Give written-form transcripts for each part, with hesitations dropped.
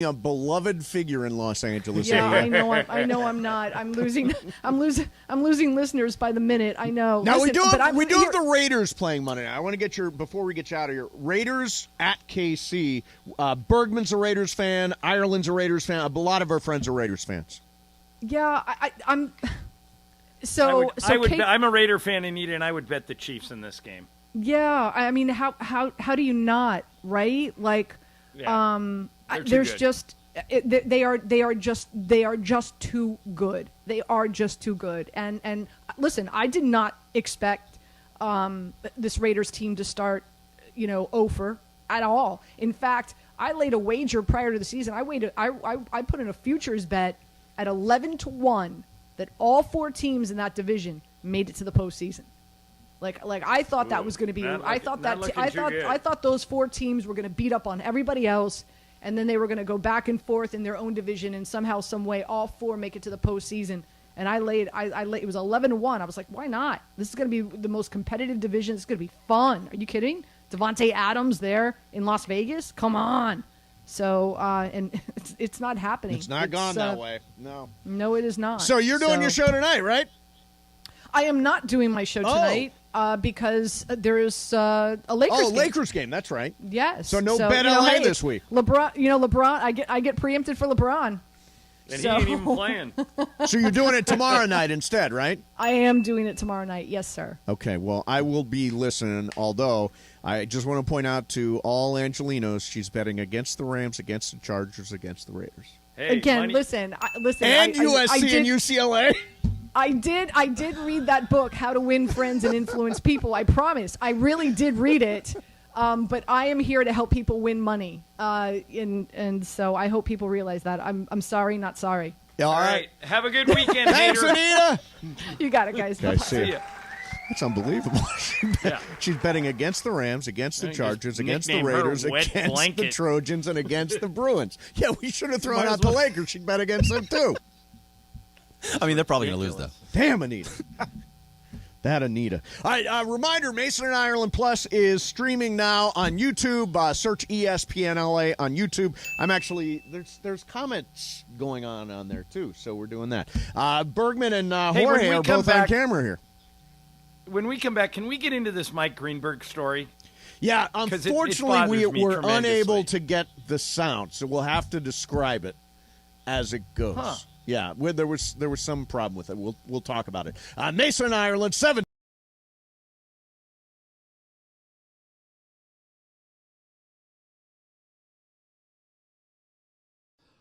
a beloved figure in Los Angeles. Yeah, I know. I'm not. I'm losing listeners by the minute. I know. Now Listen, we do have the Raiders playing Monday night. I want to get before we get you out of here. Raiders at KC. Bergman's a Raiders fan. Ireland's a Raiders fan. A lot of our friends are Raiders fans. Yeah, I'm. I'm a Raider fan, Anita, and I would bet the Chiefs in this game. Yeah, I mean, how do you not, right? Like, Yeah. there's just they are just too good. They are just too good. And listen, I did not expect this Raiders team to start, over at all. In fact, I laid a wager prior to the season. I put in a futures bet at 11-1 that all four teams in that division made it to the postseason. Like I thought that was going to be. I thought those four teams were going to beat up on everybody else, and then they were going to go back and forth in their own division, and somehow, some way, all four make it to the postseason. And I laid. It was 11-1. I was like, why not? This is going to be the most competitive division. It's going to be fun. Are you kidding? Devontae Adams there in Las Vegas. Come on. So and it's not happening. It's not gone that way. No, it is not. So you're doing your show tonight, right? I am not doing my show tonight because there is a Lakers game. Oh, Lakers game. That's right. Yes. So no bet LA this week. LeBron. I get preempted for LeBron. And he ain't even playing. So you're doing it tomorrow night instead, right? I am doing it tomorrow night. Yes, sir. Okay. Well, I will be listening, although I just want to point out to all Angelinos, she's betting against the Rams, against the Chargers, against the Raiders. Hey, again, listen. And USC and UCLA. I did read that book, How to Win Friends and Influence People. I promise. I really did read it. But I am here to help people win money. And so I hope people realize that. I'm sorry, not sorry. Yeah, all right. Have a good weekend, Thanks, Anita. You got it, guys. Okay, see ya. That's unbelievable. She's betting against the Rams, against the Chargers, against the Raiders, against the Trojans, and against the Bruins. Yeah, we should have thrown out the Lakers. She'd bet against them, too. I mean, they're probably going to lose, though. Damn, Anita. That Anita. All right, reminder, Mason and Ireland Plus is streaming now on YouTube. Search ESPNLA on YouTube. I'm actually, there's comments going on there, too, so we're doing that. Bergman and Jorge are both on camera here. When we come back, can we get into this Mike Greenberg story? Yeah, unfortunately, we're unable to get the sound, so we'll have to describe it as it goes. Huh. Yeah, there was some problem with it. We'll talk about it. Mason and Ireland 7.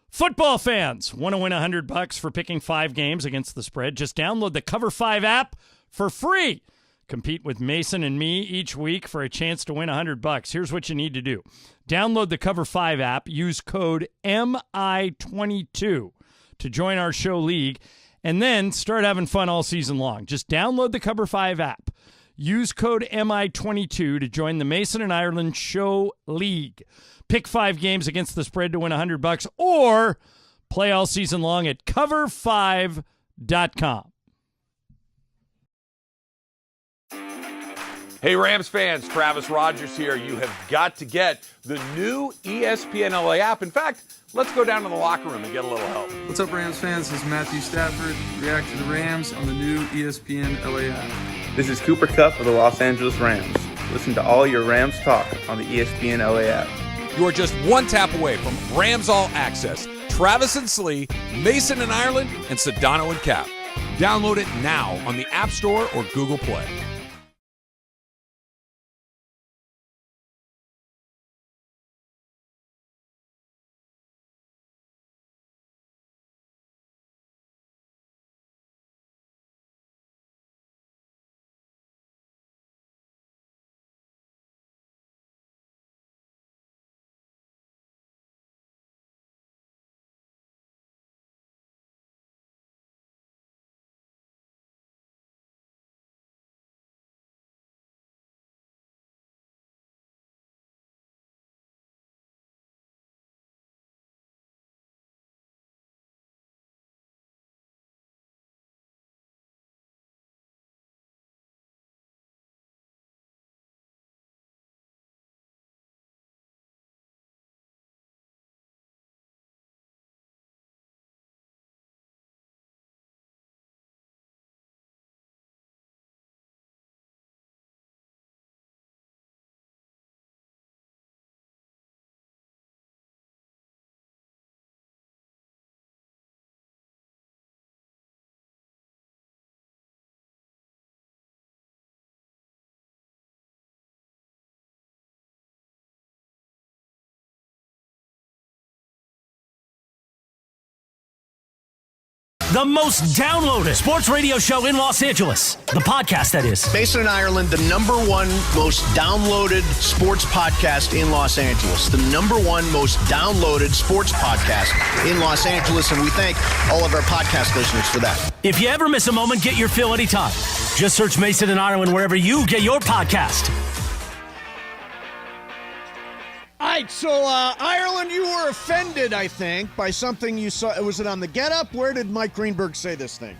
Football fans want to win $100 for picking 5 games against the spread? Just download the Cover 5 app for free. Compete with Mason and me each week for a chance to win $100. Here's what you need to do. Download the Cover 5 app. Use code MI22 to join our show league, and then start having fun all season long. Just download the Cover 5 app. Use code MI22 to join the Mason and Ireland Show League. Pick 5 games against the spread to win $100, or play all season long at cover5.com. Hey, Rams fans, Travis Rogers here. You have got to get the new ESPNLA app. In fact, let's go down to the locker room and get a little help. What's up, Rams fans? This is Matthew Stafford. React to the Rams on the new ESPNLA app. This is Cooper Kupp of the Los Angeles Rams. Listen to all your Rams talk on the ESPNLA app. You are just one tap away from Rams All Access. Travis and Slee, Mason and Ireland, and Sedano and Cap. Download it now on the App Store or Google Play. the most downloaded sports radio show in Los Angeles. The podcast, that is. Mason and Ireland, the number one most downloaded sports podcast in Los Angeles. The number one most downloaded sports podcast in Los Angeles, and we thank all of our podcast listeners for that. If you ever miss a moment, get your fill anytime. Just search Mason and Ireland wherever you get your podcast. All right, so Ireland, you were offended, I think, by something you saw. Was it on the Get Up? Where did Mike Greenberg say this thing?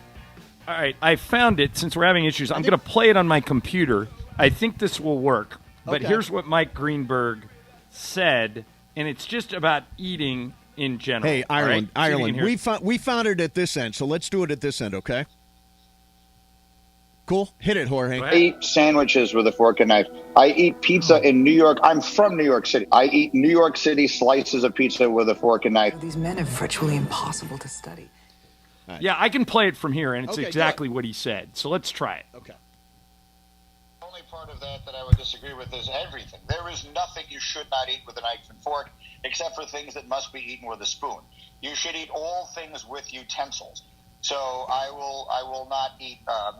All right, I found it. Since we're having issues, I'm going to play it on my computer. I think this will work. But here's what Mike Greenberg said, and it's just about eating in general. Hey, Ireland, right? Ireland, we found it at this end, so let's do it at this end, okay? Cool. Hit it, Jorge. I eat sandwiches with a fork and knife. I eat pizza in New York. I'm from New York City. I eat New York City slices of pizza with a fork and knife. These men are virtually impossible to study. Right. Yeah, I can play it from here, and it's exactly what he said. So let's try it. Okay. The only part of that I would disagree with is everything. There is nothing you should not eat with a knife and fork, except for things that must be eaten with a spoon. You should eat all things with utensils. So I will not eat a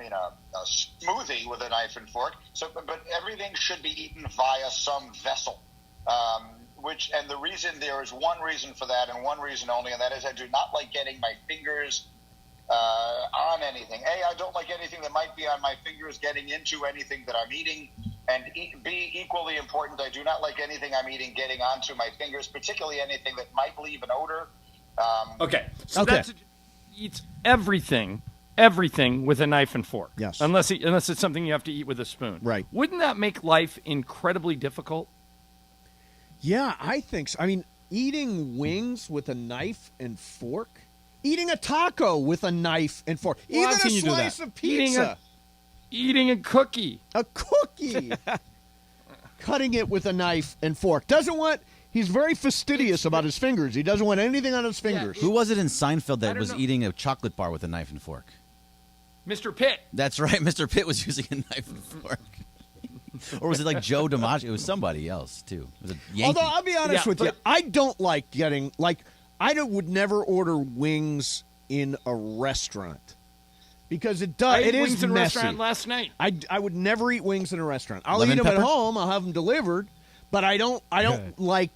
smoothie with a knife and fork. But everything should be eaten via some vessel. And the reason, there is one reason for that, and one reason only, and that is I do not like getting my fingers on anything. A, I don't like anything that might be on my fingers getting into anything that I'm eating. And B, equally important, I do not like anything I'm eating getting onto my fingers, particularly anything that might leave an odor. That's eats everything with a knife and fork. Yes. Unless it's something you have to eat with a spoon. Right. Wouldn't that make life incredibly difficult? Yeah, I think so. I mean, eating wings with a knife and fork? Eating a taco with a knife and fork? Well, even a slice of pizza? Eating a cookie. A cookie! Cutting it with a knife and fork. He's very fastidious about his fingers. He doesn't want anything on his fingers. Who was it in Seinfeld that was eating a chocolate bar with a knife and fork? Mr. Pitt. That's right. Mr. Pitt was using a knife and fork. Or was it like Joe DiMaggio? It was somebody else, too. It was a Yankee. Although, I'll be honest with you, I don't like getting, would never order wings in a restaurant. Because it does. It is wings in a messy. restaurant last night. I would never eat wings in a restaurant. I'll eat them at home. I'll have them delivered. But I don't like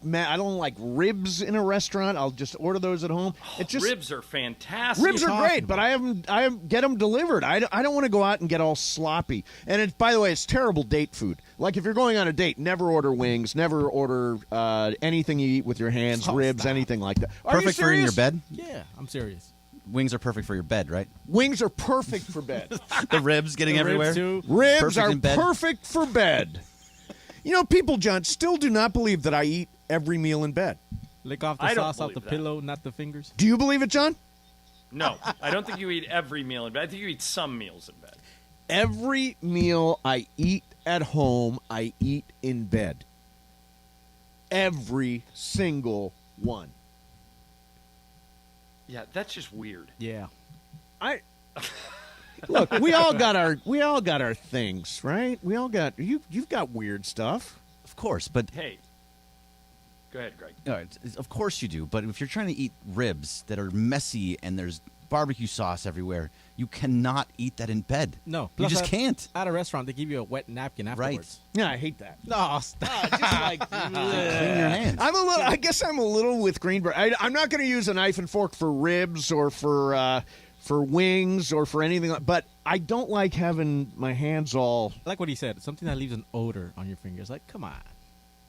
ribs in a restaurant. I'll just order those at home. Ribs are fantastic. Ribs are great, but I get them delivered. I don't want to go out and get all sloppy. And by the way, it's terrible date food. Like if you're going on a date, never order wings. Never order anything you eat with your hands, ribs, anything like that. Perfect for in your bed? Yeah, I'm serious. Wings are perfect for your bed, right? Wings are perfect for bed. The ribs getting everywhere. Ribs are perfect for bed. You know, people, John, still do not believe that I eat every meal in bed. Lick off the sauce off the pillow, not the fingers. Do you believe it, John? No, I don't think you eat every meal in bed. I think you eat some meals in bed. Every meal I eat at home, I eat in bed. Every single one. Yeah, that's just weird. Yeah. Look, we all got our things, right? We all got you've got weird stuff. Of course, but hey. Go ahead, Greg. All right, of course you do, but if you're trying to eat ribs that are messy and there's barbecue sauce everywhere, you cannot eat that in bed. No. You just can't. At a restaurant, they give you a wet napkin afterwards. Right. Yeah, I hate that. No, stop. Just like clean your hands. I guess I'm a little with Greenberg. I'm not going to use a knife and fork for ribs or for wings or for anything, but I don't like having my hands all. I like what he said. Something that leaves an odor on your fingers. Like, come on.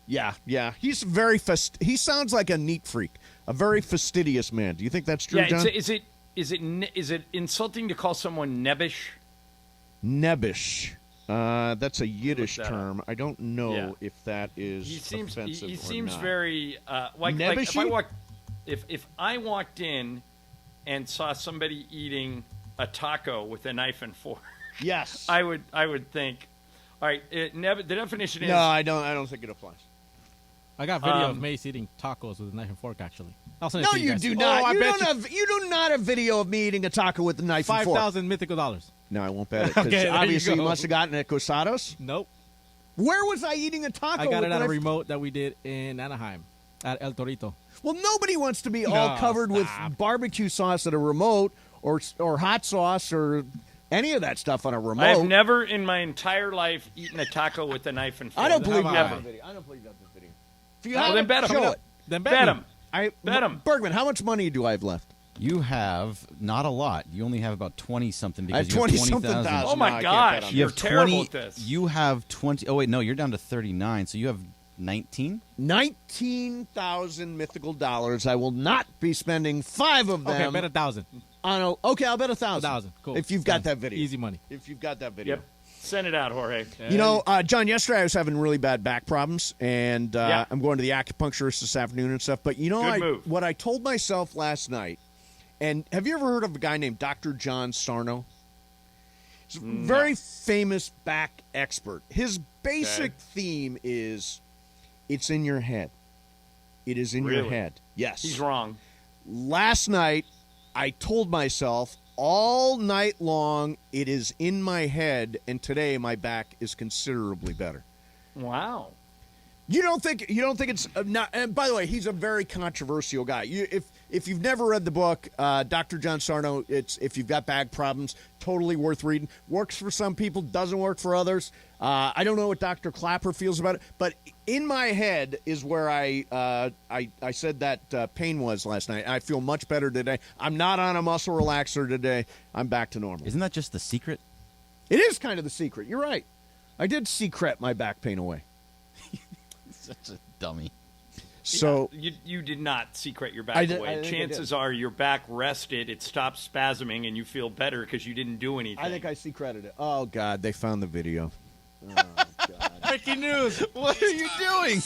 Yeah. He's very he sounds like a neat freak, a very fastidious man. Do you think that's true, John? Is it insulting to call someone nebbish? Nebbish. That's a Yiddish term. I don't know if that is offensive he or seems not. very like if I walked in and saw somebody eating a taco with a knife and fork. Yes. I would think. All right, the definition is. No, I don't think it applies. I got video of Mace eating tacos with a knife and fork. Actually, no, you do not. You do not have video of me eating a taco with a knife and fork. 5,000 mythical dollars. No, I won't bet it. Okay, obviously, you must have gotten it at Cosados. Nope. Where was I eating a taco? I got it at a remote that we did in Anaheim at El Torito. Well, nobody wants to be all covered with barbecue sauce at a remote or hot sauce or any of that stuff on a remote. I have never in my entire life eaten a taco with a knife and fork. I don't believe you ever. have the video. I don't believe you have the video. If you Well, have then bet 'em. show it. Then Bet him. Bet him. Bergman, how much money do I have left? You have not a lot. You only have about 20-something I have because you have 20-something 20,000. thousand. Oh, my No, I can't gosh. bet on You're have terrible 20 at this. You have 20. Oh, wait, no, you're down to 39. So you have 19? 19,000 mythical dollars. I will not be spending 5 of them. Okay, bet 1,000. Okay, I'll bet 1,000. 1,000. Cool. If you've got Done. that video. Easy money. If you've got that video. Yep. Send it out, Jorge. You know, John, yesterday I was having really bad back problems, and Yeah. I'm going to the acupuncturist this afternoon and stuff. But you know Good move. what I told myself last night, and have you ever heard of a guy named Dr. John Sarno? He's a very famous back expert. His basic theme is it's in your head. It is in your Really? head. Yes. He's wrong. Last night, I told myself all night long, it is in my head, and today my back is considerably better. Wow. You don't think it's not? And by the way, he's a very controversial guy. If you've never read the book, Dr. John Sarno, it's if you've got back problems, totally worth reading. Works for some people, doesn't work for others. I don't know what Dr. Clapper feels about it, but in my head is where I said that pain was last night. I feel much better today. I'm not on a muscle relaxer today. I'm back to normal. Isn't that just the secret? It is kind of the secret. You're right. I did secret my back pain away. Such a dummy. So you did not secret your back I did- away. I think I Chances did. are your back rested, it stopped spasming, and you feel better because you didn't do anything. I think I secreted it. Oh God, they found the video. Oh God. Breaking news. What are you doing?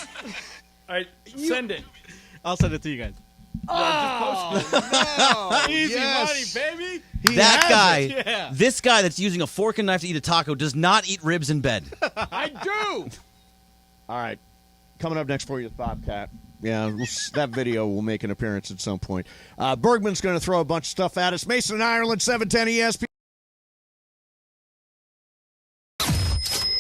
All right, send it. I'll send it to you guys. Oh, Easy yes. money, baby. He That has guy, it. Yeah. this guy that's using a fork and knife to eat a taco does not eat ribs in bed. I do. All right. Coming up next for you is Bobcat. Yeah, that video will make an appearance at some point. Bergman's going to throw a bunch of stuff at us. Mason in Ireland, 710 ESPN.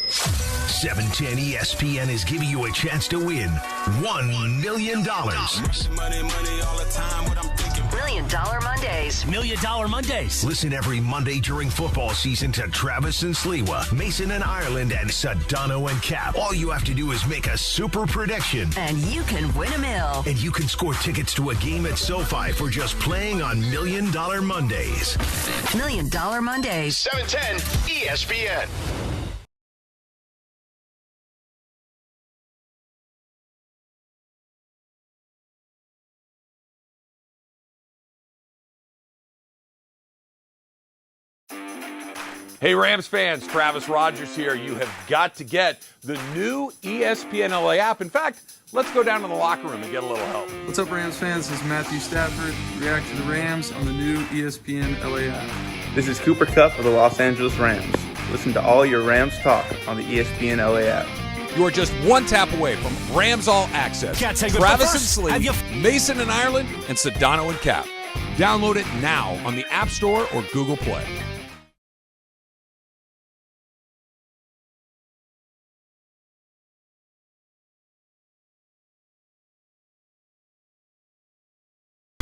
710 ESPN is giving you a chance to win $1 million. $1 Million Mondays. $1 Million Mondays. Listen every Monday during football season to Travis and Sliwa, Mason and Ireland, and Sedano and Cap. All you have to do is make a super prediction. And you can win $1 million. And you can score tickets to a game at SoFi for just playing on $1 Million Mondays. $1 Million Mondays. 710 ESPN. Hey, Rams fans, Travis Rogers here. You have got to get the new ESPNLA app. In fact, let's go down to the locker room and get a little help. What's up, Rams fans? This is Matthew Stafford. React to the Rams on the new ESPNLA app. This is Cooper Kupp of the Los Angeles Rams. Listen to all your Rams talk on the ESPNLA app. You are just one tap away from Rams All Access. Cat segment Travis and first. Slee, Have you- Mason and Ireland, and Sedano and Cap. Download it now on the App Store or Google Play.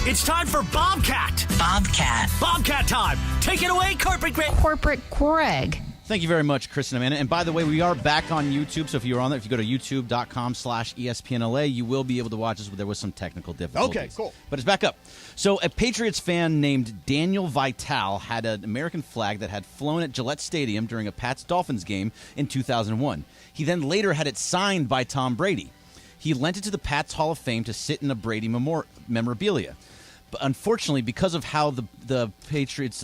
It's time for Bobcat. Bobcat. Bobcat time. Take it away, Corporate Greg. Corporate Greg. Thank you very much, Chris and Amanda. And by the way, we are back on YouTube. So if you're on there, if you go to youtube.com/ESPNLA, you will be able to watch us. There was some technical difficulties. Okay, cool. But it's back up. So a Patriots fan named Daniel Vitale had an American flag that had flown at Gillette Stadium during a Pats-Dolphins game in 2001. He then later had it signed by Tom Brady. He lent it to the Pats Hall of Fame to sit in a Brady memorabilia. But unfortunately, because of how the Patriots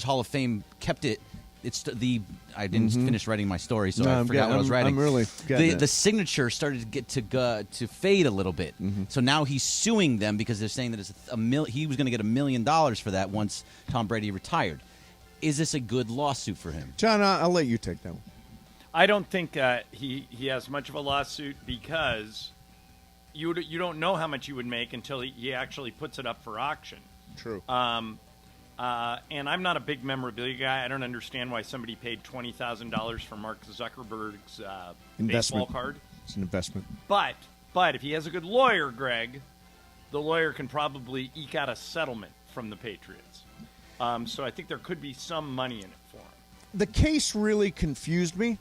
Hall of Fame kept it, I didn't finish writing my story, so I forgot what I was writing. I'm really getting it. The signature started to get to fade a little bit. So now he's suing them because they're saying that it's he was going to get $1 million for that once Tom Brady retired. Is this a good lawsuit for him? John, I'll let you take that one. I don't think he has much of a lawsuit because you don't know how much you would make until he actually puts it up for auction. True. And I'm not a big memorabilia guy. I don't understand why somebody paid $20,000 for Mark Zuckerberg's baseball card. It's an investment. But if he has a good lawyer, Greg, the lawyer can probably eke out a settlement from the Patriots. So I think there could be some money in it for him. The case really confused me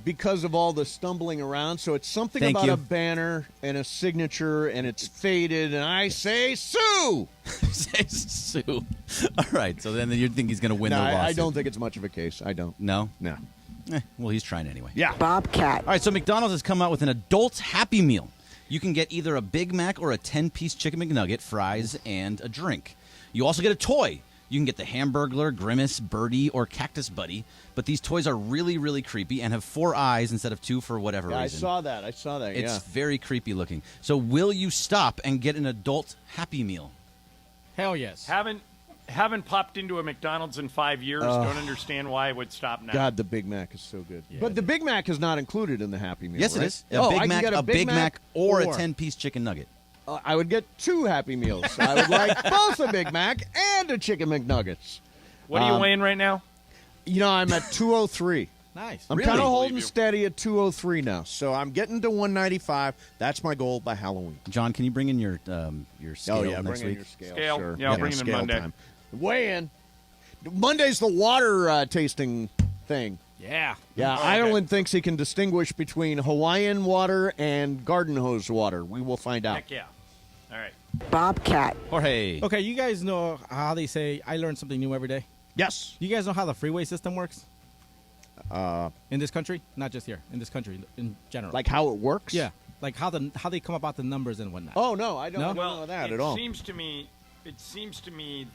because of all the stumbling around. So it's something Thank about you. a banner and a signature, and it's faded, and I say sue! Say sue. All right, so then you think he's going to win No, the lawsuit. I don't think it's much of a case. I don't. No? No. Well, he's trying anyway. Yeah. Bobcat. All right, so McDonald's has come out with an adult Happy Meal. You can get either a Big Mac or a 10-piece Chicken McNugget, fries, and a drink. You also get a toy. You can get the Hamburglar, Grimace, Birdie, or Cactus Buddy. But these toys are really, really creepy and have 4 eyes instead of 2 for whatever Yeah, reason. I saw that, It's yeah. very creepy looking. So will you stop and get an adult Happy Meal? Hell yes. Haven't popped into a McDonald's in 5 years. Don't understand why I would stop now. God, the Big Mac is so good. But the Big Mac is not included in the Happy Meal, Yes, right? it is. I Big can Mac, get a Big Mac or a or- 10-piece chicken nugget. I would get 2 Happy Meals. I would like both a Big Mac and a Chicken McNuggets. What are you weighing right now? You know, I'm at 203. Nice. I'm Really? kind of holding Believe you. steady at 203 now. So I'm getting to 195. That's my goal by Halloween. John, can you bring in your scale Oh, yeah, next bring in week? your scale. Scale. Sure. Yeah, I'll bring it in scale Monday. time. Weigh in. Monday's the water tasting thing. Yeah. Yeah, okay. Ireland thinks he can distinguish between Hawaiian water and garden hose water. We will find out. Heck yeah. All right. Bobcat. Jorge. Okay, you guys know how they say, I learn something new every day? Yes. You guys know how the freeway system works? In this country? Not just here. In this country, in general. Like how it works? Yeah. Like how they come about the numbers and whatnot. Oh, no, I don't, No? I don't Well, know that it at all. seems to me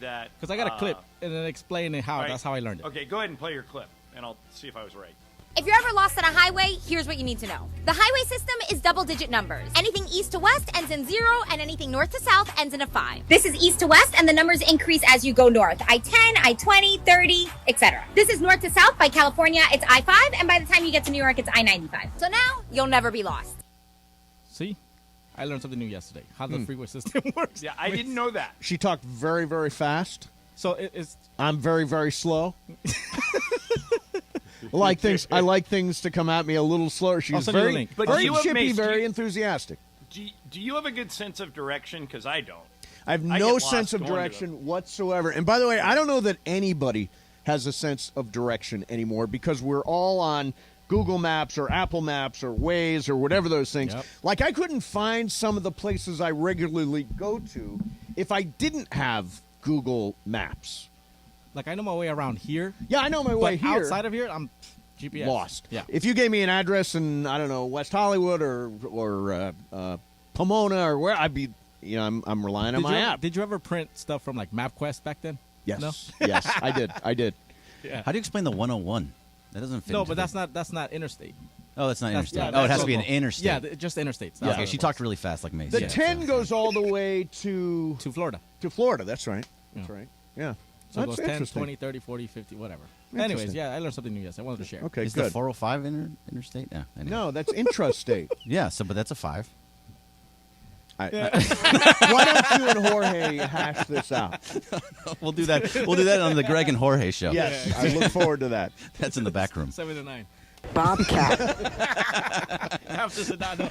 that Because I got a clip and then explaining how. right. That's how I learned it. Okay, go ahead and play your clip, and I'll see if I was right. If you're ever lost on a highway, here's what you need to know. The highway system is double-digit numbers. Anything east to west ends in 0, and anything north to south ends in a 5. This is east to west, and the numbers increase as you go north. I-10, I-20, 30, etc. This is north to south. By California, it's I-5, and by the time you get to New York, it's I-95. So now, you'll never be lost. See? I learned something new yesterday. How the freeway system works. Yeah, I didn't know that. She talked very, very fast. So it's I'm very, very slow. I like things to come at me a little slower. I'll She's send you the very, link. But very do you have chippy, Mace, very enthusiastic. Do you have a good sense of direction? Because I don't. I have I no get lost sense of going to direction whatsoever. And by the way, I don't know that anybody has a sense of direction anymore because we're all on Google Maps or Apple Maps or Waze or whatever those things. Yep. Like I couldn't find some of the places I regularly go to if I didn't have Google Maps. like I know my way around here. Yeah, I know my way But here. outside of here, I'm GPS. Lost. Yeah. If you gave me an address in I don't know West Hollywood or Pomona or where, I'd be I'm relying on my app. Did you ever print stuff from like MapQuest back then? Yes. No? Yes, I did. Yeah. How do you explain the 101? That doesn't fit. No, into but the- that's not interstate. Oh, that's not That's- interstate. yeah, Oh, it has to be an local. interstate. Yeah, just interstates. That's Okay, what she it talked was. really fast like Mace. The Yeah. 10 goes all the way to Florida. To Florida, that's right. That's Yeah. right. Yeah. So it That's goes 10, interesting. 20, 30, 40, 50, whatever. Interesting. Anyways, yeah, I learned something new yesterday. I wanted to share. Okay, Is good. the 405 interstate? Yeah. Anyway. No, that's intrastate. Yeah, but that's a 5. Why don't you and Jorge hash this out? We'll do that. We'll do that on the Greg and Jorge show. Yes, I look forward to that. That's in the back room. 7 to 9. Bobcat. After Sedano.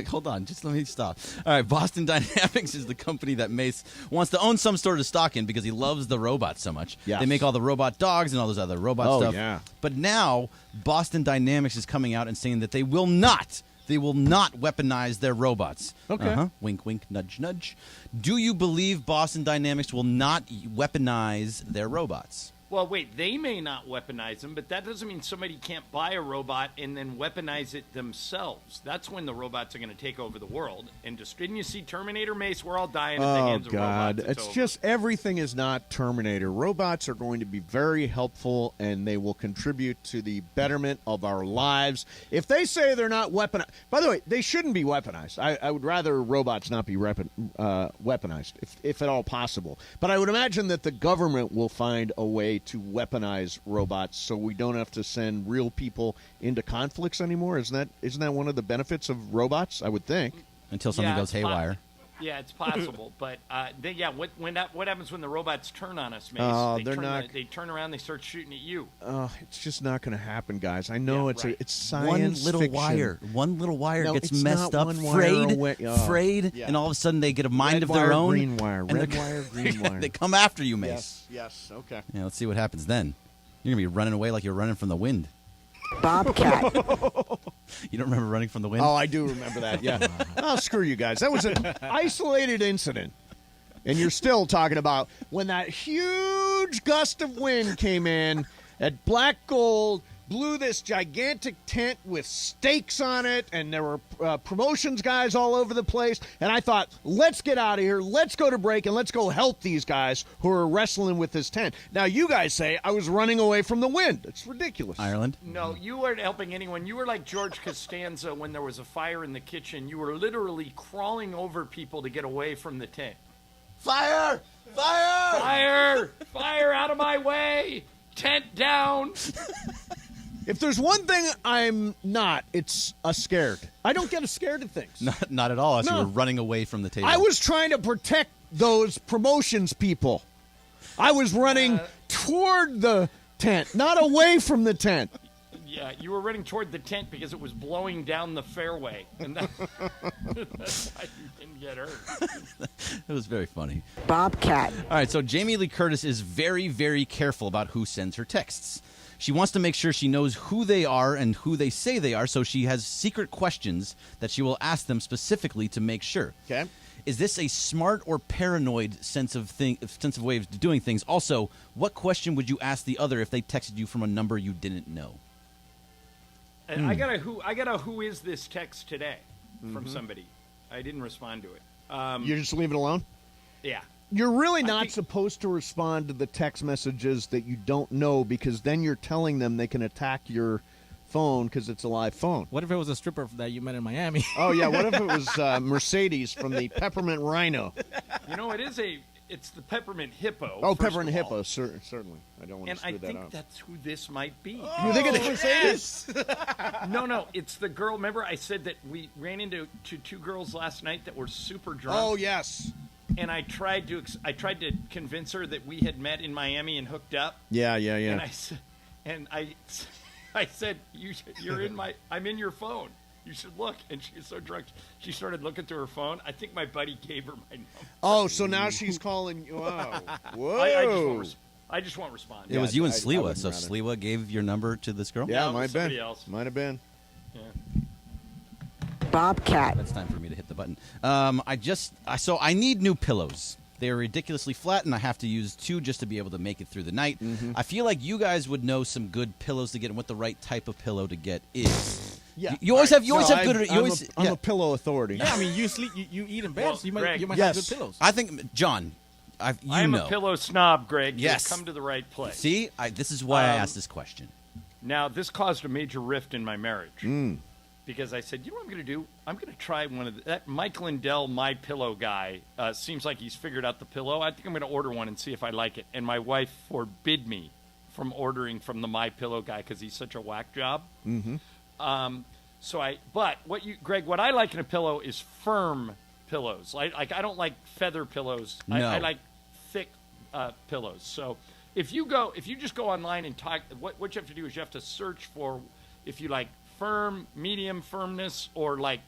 Hold on. Just let me stop. All right. Boston Dynamics is the company that Mace wants to own some sort of stock in because he loves the robots so much. Yes. They make all the robot dogs and all those other robot stuff. yeah. But now Boston Dynamics is coming out and saying that they will not weaponize their robots. Okay. Wink, wink, nudge, nudge. Do you believe Boston Dynamics will not weaponize their robots? Well, wait, they may not weaponize them, but that doesn't mean somebody can't buy a robot and then weaponize it themselves. That's when the robots are going to take over the world. And didn't you see Terminator, Mace? We're all dying at the Oh, hands of God. robots. It's over. just everything is not Terminator. Robots are going to be very helpful, and they will contribute to the betterment of our lives. If they say they're not weaponized, by the way, they shouldn't be weaponized. I would rather robots not be weaponized, if at all possible. But I would imagine that the government will find a way to weaponize robots so we don't have to send real people into conflicts anymore. Isn't that one of the benefits of robots? I would think. Until something Yeah, goes haywire. Yeah, it's possible, but what happens when the robots turn on us, Mace? They turn around, they start shooting at you. It's just not going to happen, guys. I know it's science One little wire No, gets it's messed not up, one wire frayed, yeah. and all of a sudden they get a mind Red of their wire, own. green wire, red wire, green wire. They come after you, Mace. Yes. Okay. Yeah, let's see what happens then. You're gonna be running away like you're running from the wind. Bobcat. You don't remember running from the wind? Oh, I do remember that. Yeah. Oh, screw you guys. That was an isolated incident. And you're still talking about when that huge gust of wind came in at Black Gold, blew this gigantic tent with stakes on it, and there were promotions guys all over the place. And I thought, let's get out of here. Let's go to break, and let's go help these guys who are wrestling with this tent. Now, you guys say I was running away from the wind. It's ridiculous. Ireland? No, you weren't helping anyone. You were like George Costanza when there was a fire in the kitchen. You were literally crawling over people to get away from the tent. Fire! Fire! Fire! Fire out of my way! Tent down! If there's one thing I'm not, it's scared. I don't get scared of things. Not at all. No. You were running away from the table. I was trying to protect those promotions people. I was running toward the tent, not away from the tent. Yeah, you were running toward the tent because it was blowing down the fairway. And that's why you didn't get hurt. It was very funny. Bobcat. All right, so Jamie Lee Curtis is very, very careful about who sends her texts. She wants to make sure she knows who they are and who they say they are, so she has secret questions that she will ask them specifically to make sure. Okay. Is this a smart or paranoid sense of way of doing things? Also, what question would you ask the other if they texted you from a number you didn't know? And I got a who is this text today from somebody. I didn't respond to it. You just leave it alone? Yeah. You're really not supposed to respond to the text messages that you don't know, because then you're telling them they can attack your phone because it's a live phone. What if it was a stripper that you met in Miami? Oh, yeah. What if it was Mercedes from the Peppermint Rhino? You know, it's the Peppermint Hippo. Oh, Peppermint Hippo, certainly. I don't want to screw that up. And I think that's who this might be. You think it's Mercedes? No, it's the girl. Remember I said that we ran into two girls last night that were super drunk? Oh, yes. And I tried to convince her that we had met in Miami and hooked up. Yeah. And I said, I'm in your phone. You should look. And she was so drunk, she started looking through her phone. I think my buddy gave her my number. Oh, so now she's calling you. Oh, whoa. I just won't respond. It was you and Sliwa. So Sliwa gave your number to this girl? Yeah, No, might have been. somebody else. Might have been. Yeah. Bobcat. That's time for me to hit the button. I need new pillows. They're ridiculously flat, and I have to use 2 just to be able to make it through the night. Mm-hmm. I feel like you guys would know some good pillows to get and what the right type of pillow to get is. Yeah, you always have good. I'm a pillow authority. Yeah, I mean, you sleep, you eat in bed, Well, so you Greg, might have good pillows. I think, John, I'm a pillow snob, Greg. Yes. You've come to the right place. See, this is why I asked this question. Now, this caused a major rift in my marriage. Because I said, you know what I'm going to do? I'm going to try one of that Mike Lindell My Pillow guy. Seems like he's figured out the pillow. I think I'm going to order one and see if I like it. And my wife forbid me from ordering from the My Pillow guy because he's such a whack job. Mm-hmm. Greg, what I like in a pillow is firm pillows. I don't like feather pillows. No. I like thick pillows. So if you just go online and talk, what you have to do is you have to search for if you like firm, medium firmness, or like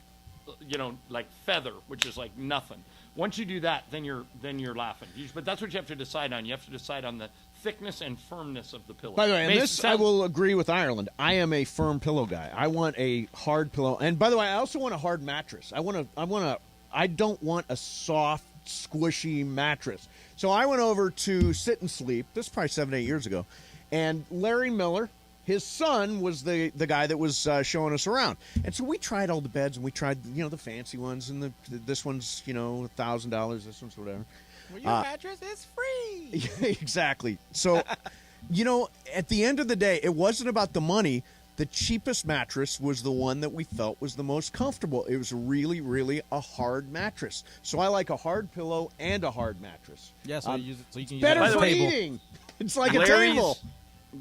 feather, which is like nothing. Once you do that, then you're laughing. But that's what you have to decide on. You have to decide on the thickness and firmness of the pillow. By the way, I will agree with Ireland. I am a firm pillow guy. I want a hard pillow, and by the way, I also want a hard mattress. I don't want a soft, squishy mattress. So I went over to Sit and Sleep. This is probably 7-8 years ago, and Larry Miller, his son, was the guy that was showing us around. And so we tried all the beds, and we tried the fancy ones, and this one's $1,000, this one's whatever. Well, your mattress is free. Exactly. So, at the end of the day, it wasn't about the money. The cheapest mattress was the one that we felt was the most comfortable. It was really, really a hard mattress. So I like a hard pillow and a hard mattress. Yeah, so you can use better it as a for table. eating. It's like a table.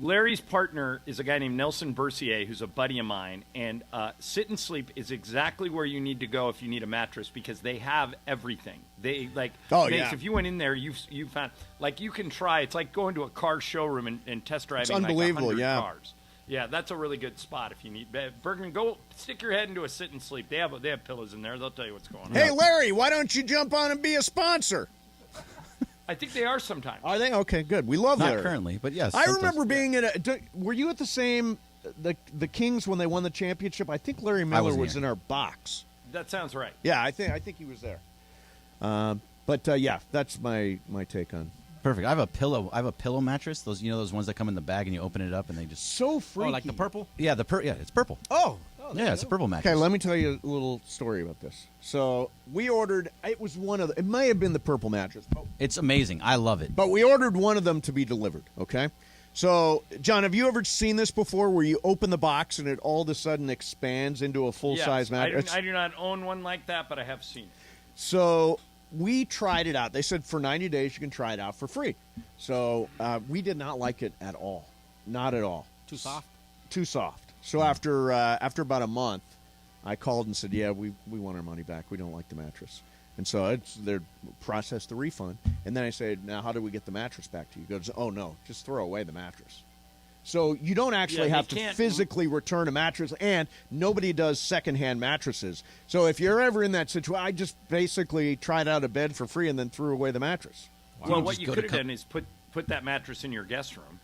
Larry's partner is a guy named Nelson Bercier, who's a buddy of mine, and Sit and Sleep is exactly where you need to go if you need a mattress because they have everything. They if you went in there, you found you can try. It's like going to a car showroom and test driving. It's unbelievable, 100 yeah. cars. Yeah, that's a really good spot if you need. Bergman, go stick your head into a Sit and Sleep. They have pillows in there. They'll tell you what's going on. Hey, Larry, why don't you jump on and be a sponsor? I think they are sometimes. Are they? Okay, good. We love Larry. Not currently, but yes. I remember being were you at the same the Kings when they won the championship? I think Larry Miller was in our box. That sounds right. Yeah, I think he was there. But yeah, that's my take on. Perfect. I have a pillow mattress. Those those ones that come in the bag and you open it up and they just so freaky. Oh, like the purple? Yeah, it's purple. Oh. Yeah, it's a purple mattress. Okay, let me tell you a little story about this. So we ordered. It was it may have been the purple mattress. It's amazing. I love it. But we ordered one of them to be delivered. Okay. So, John, have you ever seen this before where you open the box and it all of a sudden expands into a full-size mattress? I do not own one like that, but I have seen it. So we tried it out. They said for 90 days you can try it out for free. So we did not like it at all. Not at all. Too soft? Too soft. So after about a month, I called and said, yeah, we want our money back. We don't like the mattress. And so they processed the refund. And then I said, now how do we get the mattress back to you? He goes, oh, no, just throw away the mattress. So you don't actually have to physically return a mattress, and nobody does secondhand mattresses. So if you're ever in that situation, I just basically tried out a bed for free and then threw away the mattress. Wow. Well, what you could have done is put that mattress in your guest room.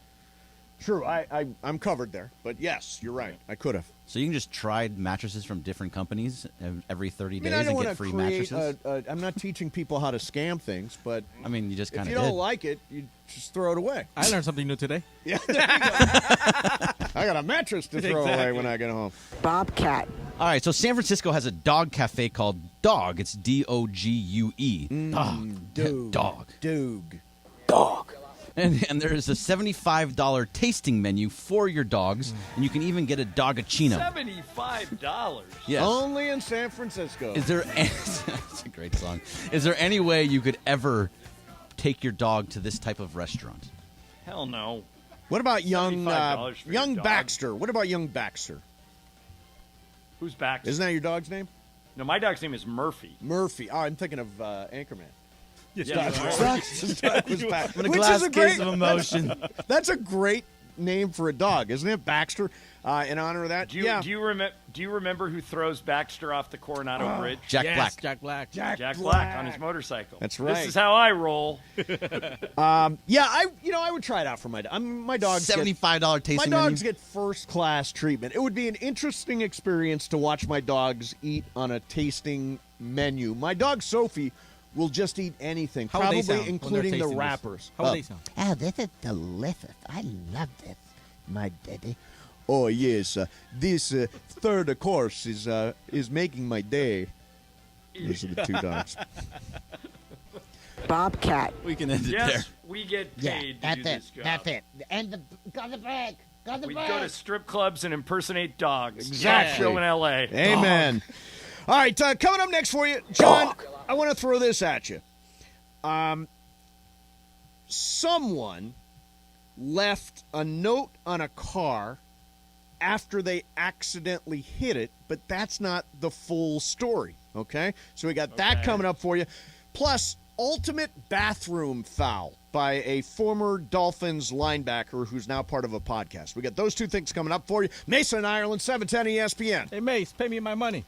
True, I'm covered there. But yes, you're right. I could have. So you can just try mattresses from different companies every 30 days and get free mattresses? I'm not teaching people how to scam things, but I mean, you just kind of if you don't like it, you just throw it away. I learned something new today. Yeah, there you go. I got a mattress to throw away when I get home. Bobcat. All right, so San Francisco has a dog cafe called Dog. It's D-O-G-U-E. Dog. Dog. And there's a $75 tasting menu for your dogs, and you can even get a Dogachino. $75? Yes. Only in San Francisco. Is there? That's a great song. Is there any way you could ever take your dog to this type of restaurant? Hell no. What about young dog. Baxter? What about young Baxter? Who's Baxter? Isn't that your dog's name? No, my dog's name is Murphy. Murphy. Oh, I'm thinking of Anchorman. Yeah, I'm glass case of emotion. That's a great name for a dog, isn't it? Baxter, in honor of that. Do you remember who throws Baxter off the Coronado Bridge? Jack Black. Jack Black. Jack Black on his motorcycle. That's right. This is how I roll. Yeah, I would try it out for my dog. My dogs $75 tasting My dogs menu? get first-class treatment. It would be an interesting experience to watch my dogs eat on a tasting menu. My dog Sophie will just eat anything, probably including the wrappers. How would they sound? Oh, this is delicious. I love this, my daddy. Oh, yes. This third course is making my day. Those are the two dogs. Bobcat. We can end it there. Yes, we get paid to do this job. That's it. And got the break. We go to strip clubs and impersonate dogs. Exactly. Show in L.A. Amen. All right, coming up next for you, John, I want to throw this at you. Someone left a note on a car after they accidentally hit it, but that's not the full story, okay? So we got that coming up for you. Plus, ultimate bathroom foul by a former Dolphins linebacker who's now part of a podcast. We got those two things coming up for you. Mason, Ireland, 710 ESPN. Hey, Mace, pay me my money.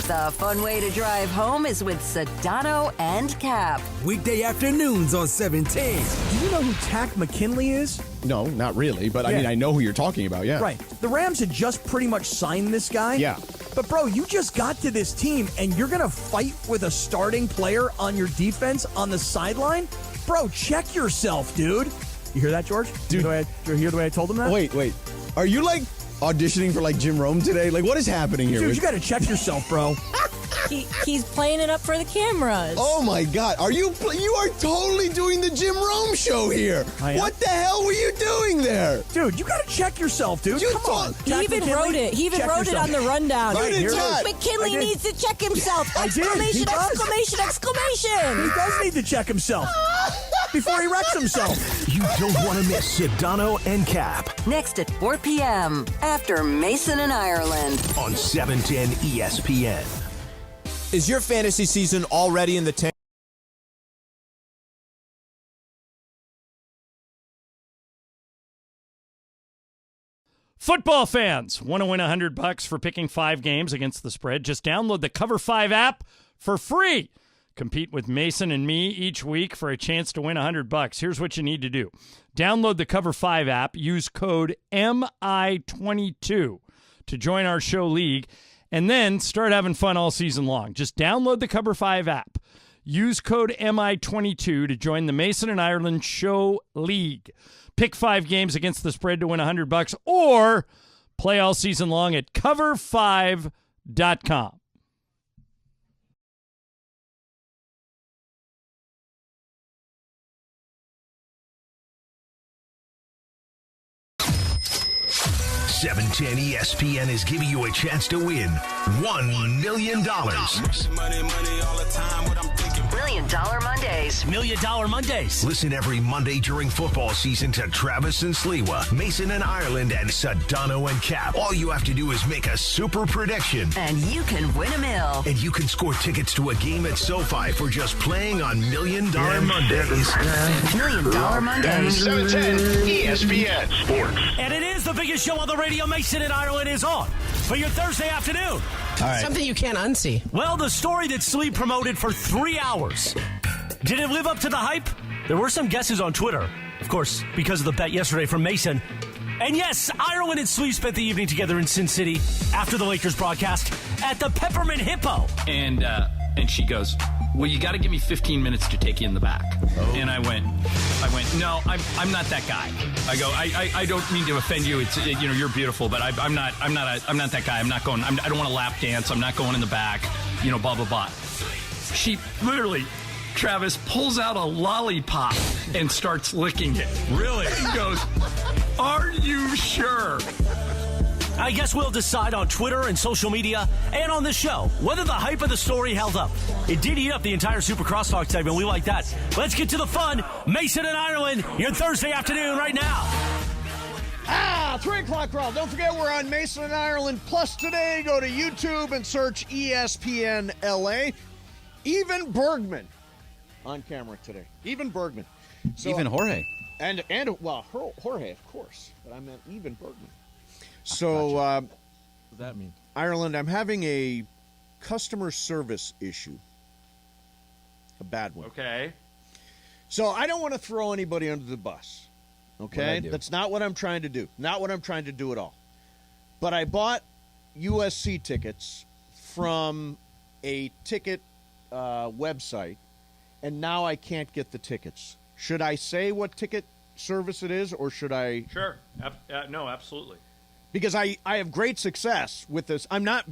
The fun way to drive home is with Sedano and Cap. Weekday afternoons on 710. Do you know who Tack McKinley is? No, not really, but I mean, I know who you're talking about, yeah. Right. The Rams had just pretty much signed this guy. Yeah. But, bro, you just got to this team, and you're going to fight with a starting player on your defense on the sideline? Bro, check yourself, dude. You hear that, George? Dude. You hear the way I told him that? Wait. Are you, like, auditioning for, like, Jim Rome today? Like, what is happening here? Dude, you got to check yourself, bro. He's playing it up for the cameras. Oh, my God. You are totally doing the Jim Rome show here. What the hell were you doing there? Dude, you got to check yourself, dude. Come on. He even wrote it. He even wrote it on the rundown. McKinley needs to check himself. I did. Exclamation, exclamation, exclamation. He does need to check himself. before he wrecks himself. You don't want to miss Sedano and Cap Next at 4 p.m. after Mason and Ireland. on 710 ESPN. Is your fantasy season already in the tank? Football fans want to win $100 for picking 5 games against the spread? Just download the Cover 5 app for free. Compete with Mason and me each week for a chance to win $100. Here's what you need to do. Download the Cover 5 app, use code MI22 to join our show league, and then start having fun all season long. Just download the Cover 5 app. Use code MI22 to join the Mason and Ireland Show League. Pick 5 games against the spread to win $100 or play all season long at cover5.com. $710 ESPN is giving you a chance to win $1 million. $1 Million Mondays. $1 Million Mondays. Listen every Monday during football season to Travis and Sliwa, Mason and Ireland, and Sedano and Cap. All you have to do is make a super prediction. And you can win $1 million. And you can score tickets to a game at SoFi for just playing on $1 Million Mondays. $1 Million Mondays. 710 ESPN Sports. And it is the biggest show on the radio Mason and Ireland is on for your Thursday afternoon. All right. Something you can't unsee. Well, the story that Sleep promoted for 3 hours. Did it live up to the hype? There were some guesses on Twitter, of course, because of the bet yesterday from Mason. And yes, Ireland and Sleep spent the evening together in Sin City after the Lakers broadcast at the Peppermint Hippo. And she goes, well, you got to give me 15 minutes to take you in the back. Oh. And I went, no, I'm not that guy. I go, I don't mean to offend you. It's, you're beautiful, but I'm not that guy. I'm not going, I don't want to lap dance. I'm not going in the back, blah, blah, blah. She literally, Travis pulls out a lollipop and starts licking it. Really? He goes, are you sure? I guess we'll decide on Twitter and social media and on this show whether the hype of the story held up. It did eat up the entire Super Crosstalk segment. We like that. Let's get to the fun. Mason and Ireland, your Thursday afternoon right now. 3 o'clock crowd. Don't forget we're on Mason and Ireland Plus today. Go to YouTube and search ESPNLA. Even Bergman on camera today. Even Bergman. Even Jorge. And Jorge, of course. But I meant even Bergman. So, what does that mean? Ireland, I'm having a customer service issue. A bad one. Okay. So I don't want to throw anybody under the bus. Okay? That's not what I'm trying to do. Not what I'm trying to do at all. But I bought USC tickets from a ticket website, and now I can't get the tickets. Should I say what ticket service it is, or should I? Sure. No, absolutely. Because I have great success with this. I'm not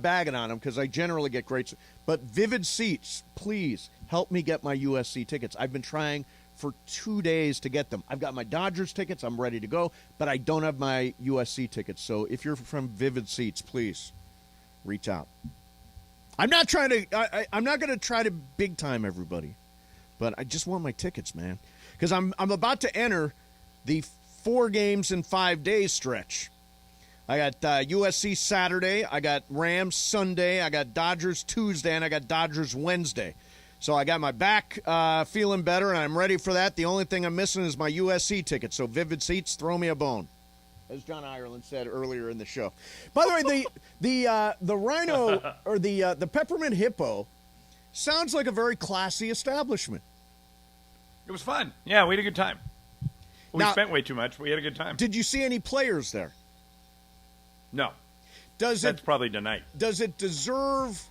bagging on them because I generally get great. But Vivid Seats, please help me get my USC tickets. I've been trying for 2 days to get them. I've got my Dodgers tickets. I'm ready to go, but I don't have my USC tickets. So if you're from Vivid Seats, please reach out. I'm not trying to. I'm not going to try to big time everybody, but I just want my tickets, man, because I'm about to enter the 4 games in 5 days stretch. I got USC Saturday, I got Rams Sunday, I got Dodgers Tuesday, and I got Dodgers Wednesday. So I got my back feeling better, and I'm ready for that. The only thing I'm missing is my USC ticket. So Vivid Seats, throw me a bone, as John Ireland said earlier in the show. By the way, the Rhino or the Peppermint Hippo sounds like a very classy establishment. It was fun. Yeah, we had a good time. We spent way too much. We had a good time. Did you see any players there? No. That's probably tonight. Does it deserve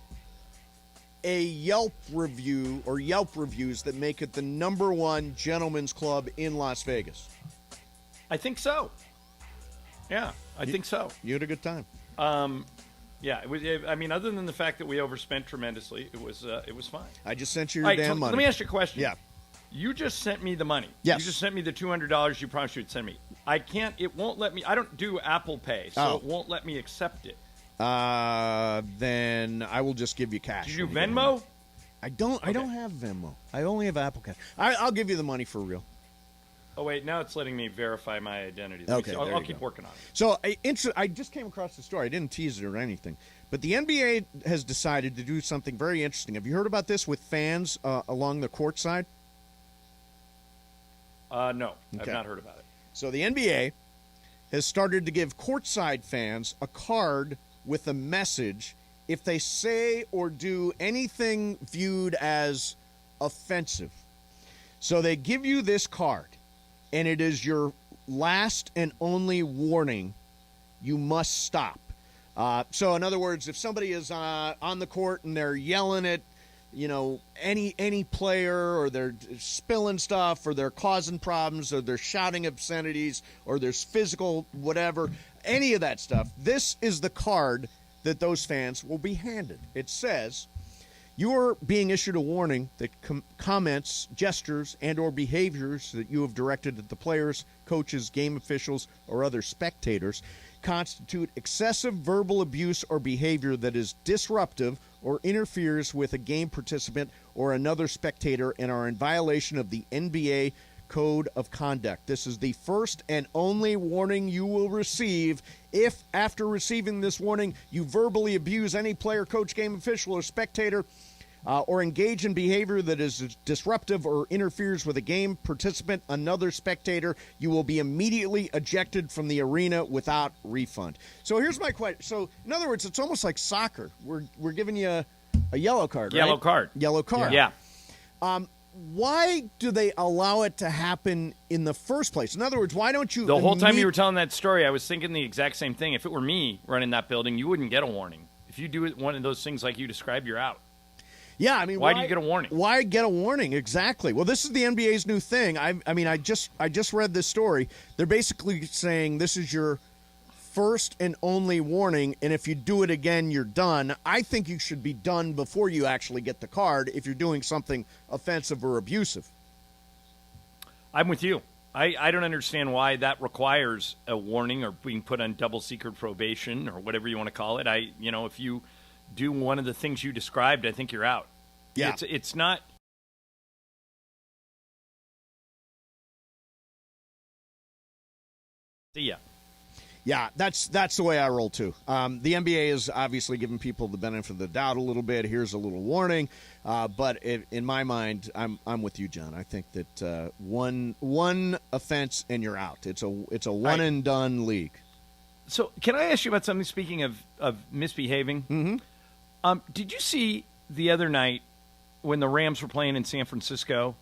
a Yelp review or Yelp reviews that make it the -- gentleman's club in Las Vegas? I think so. Yeah, I think so. You had a good time. Yeah, it was. I mean, other than the fact that we overspent tremendously, it was fine. I just sent you your damn money. Let me ask you a question. Yeah. You just sent me the money. Yes. You just sent me the $200 you promised you would send me. I can't. It won't let me. I don't do Apple Pay, so it won't let me accept it. Then I will just give you cash. Did you do Venmo? I don't have Venmo. I only have Apple Cash. I'll give you the money for real. Oh, wait, now it's letting me verify my identity. Okay, I'll keep working on it. So I just came across the story. I didn't tease it or anything. But the NBA has decided to do something very interesting. Have you heard about this with fans along the court side? No, I've not heard about it. So the NBA has started to give courtside fans a card with a message if they say or do anything viewed as offensive. So they give you this card, and it is your last and only warning. You must stop. So in other words, if somebody is on the court and they're yelling at, any player, or they're spilling stuff, or they're causing problems, or they're shouting obscenities, or there's physical whatever, any of that stuff, this is the card that those fans will be handed. It says, you are being issued a warning that comments, gestures, and or behaviors that you have directed at the players, coaches, game officials, or other spectators constitute excessive verbal abuse or behavior that is disruptive or interferes with a game participant or another spectator and are in violation of the NBA Code of Conduct. This is the first and only warning you will receive. If, after receiving this warning, you verbally abuse any player, coach, game official, or spectator, or engage in behavior that is disruptive or interferes with a game participant, another spectator, you will be immediately ejected from the arena without refund. So here's my question. So, in other words, it's almost like soccer. We're giving you a yellow card, right? Yellow card. Yeah. Why do they allow it to happen in the first place? In other words, why don't you... The whole time you were telling that story, I was thinking the exact same thing. If it were me running that building, you wouldn't get a warning. If you do one of those things like you described, you're out. Yeah, I mean, why do you get a warning? Why get a warning? Exactly. Well, this is the NBA's new thing. I just read this story. They're basically saying this is your first and only warning, and if you do it again, you're done. I think you should be done before you actually get the card if you're doing something offensive or abusive. I'm with you. I don't understand why that requires a warning or being put on double secret probation or whatever you want to call it. If you do one of the things you described, I think you're out. Yeah. It's not. See ya. Yeah, that's the way I roll too. The NBA is obviously giving people the benefit of the doubt a little bit. Here's a little warning, but in my mind, I'm with you, John. I think that one offense and you're out. It's a one and done league. So, can I ask you about something? Speaking of misbehaving, did you see the other night when the Rams were playing in San Francisco?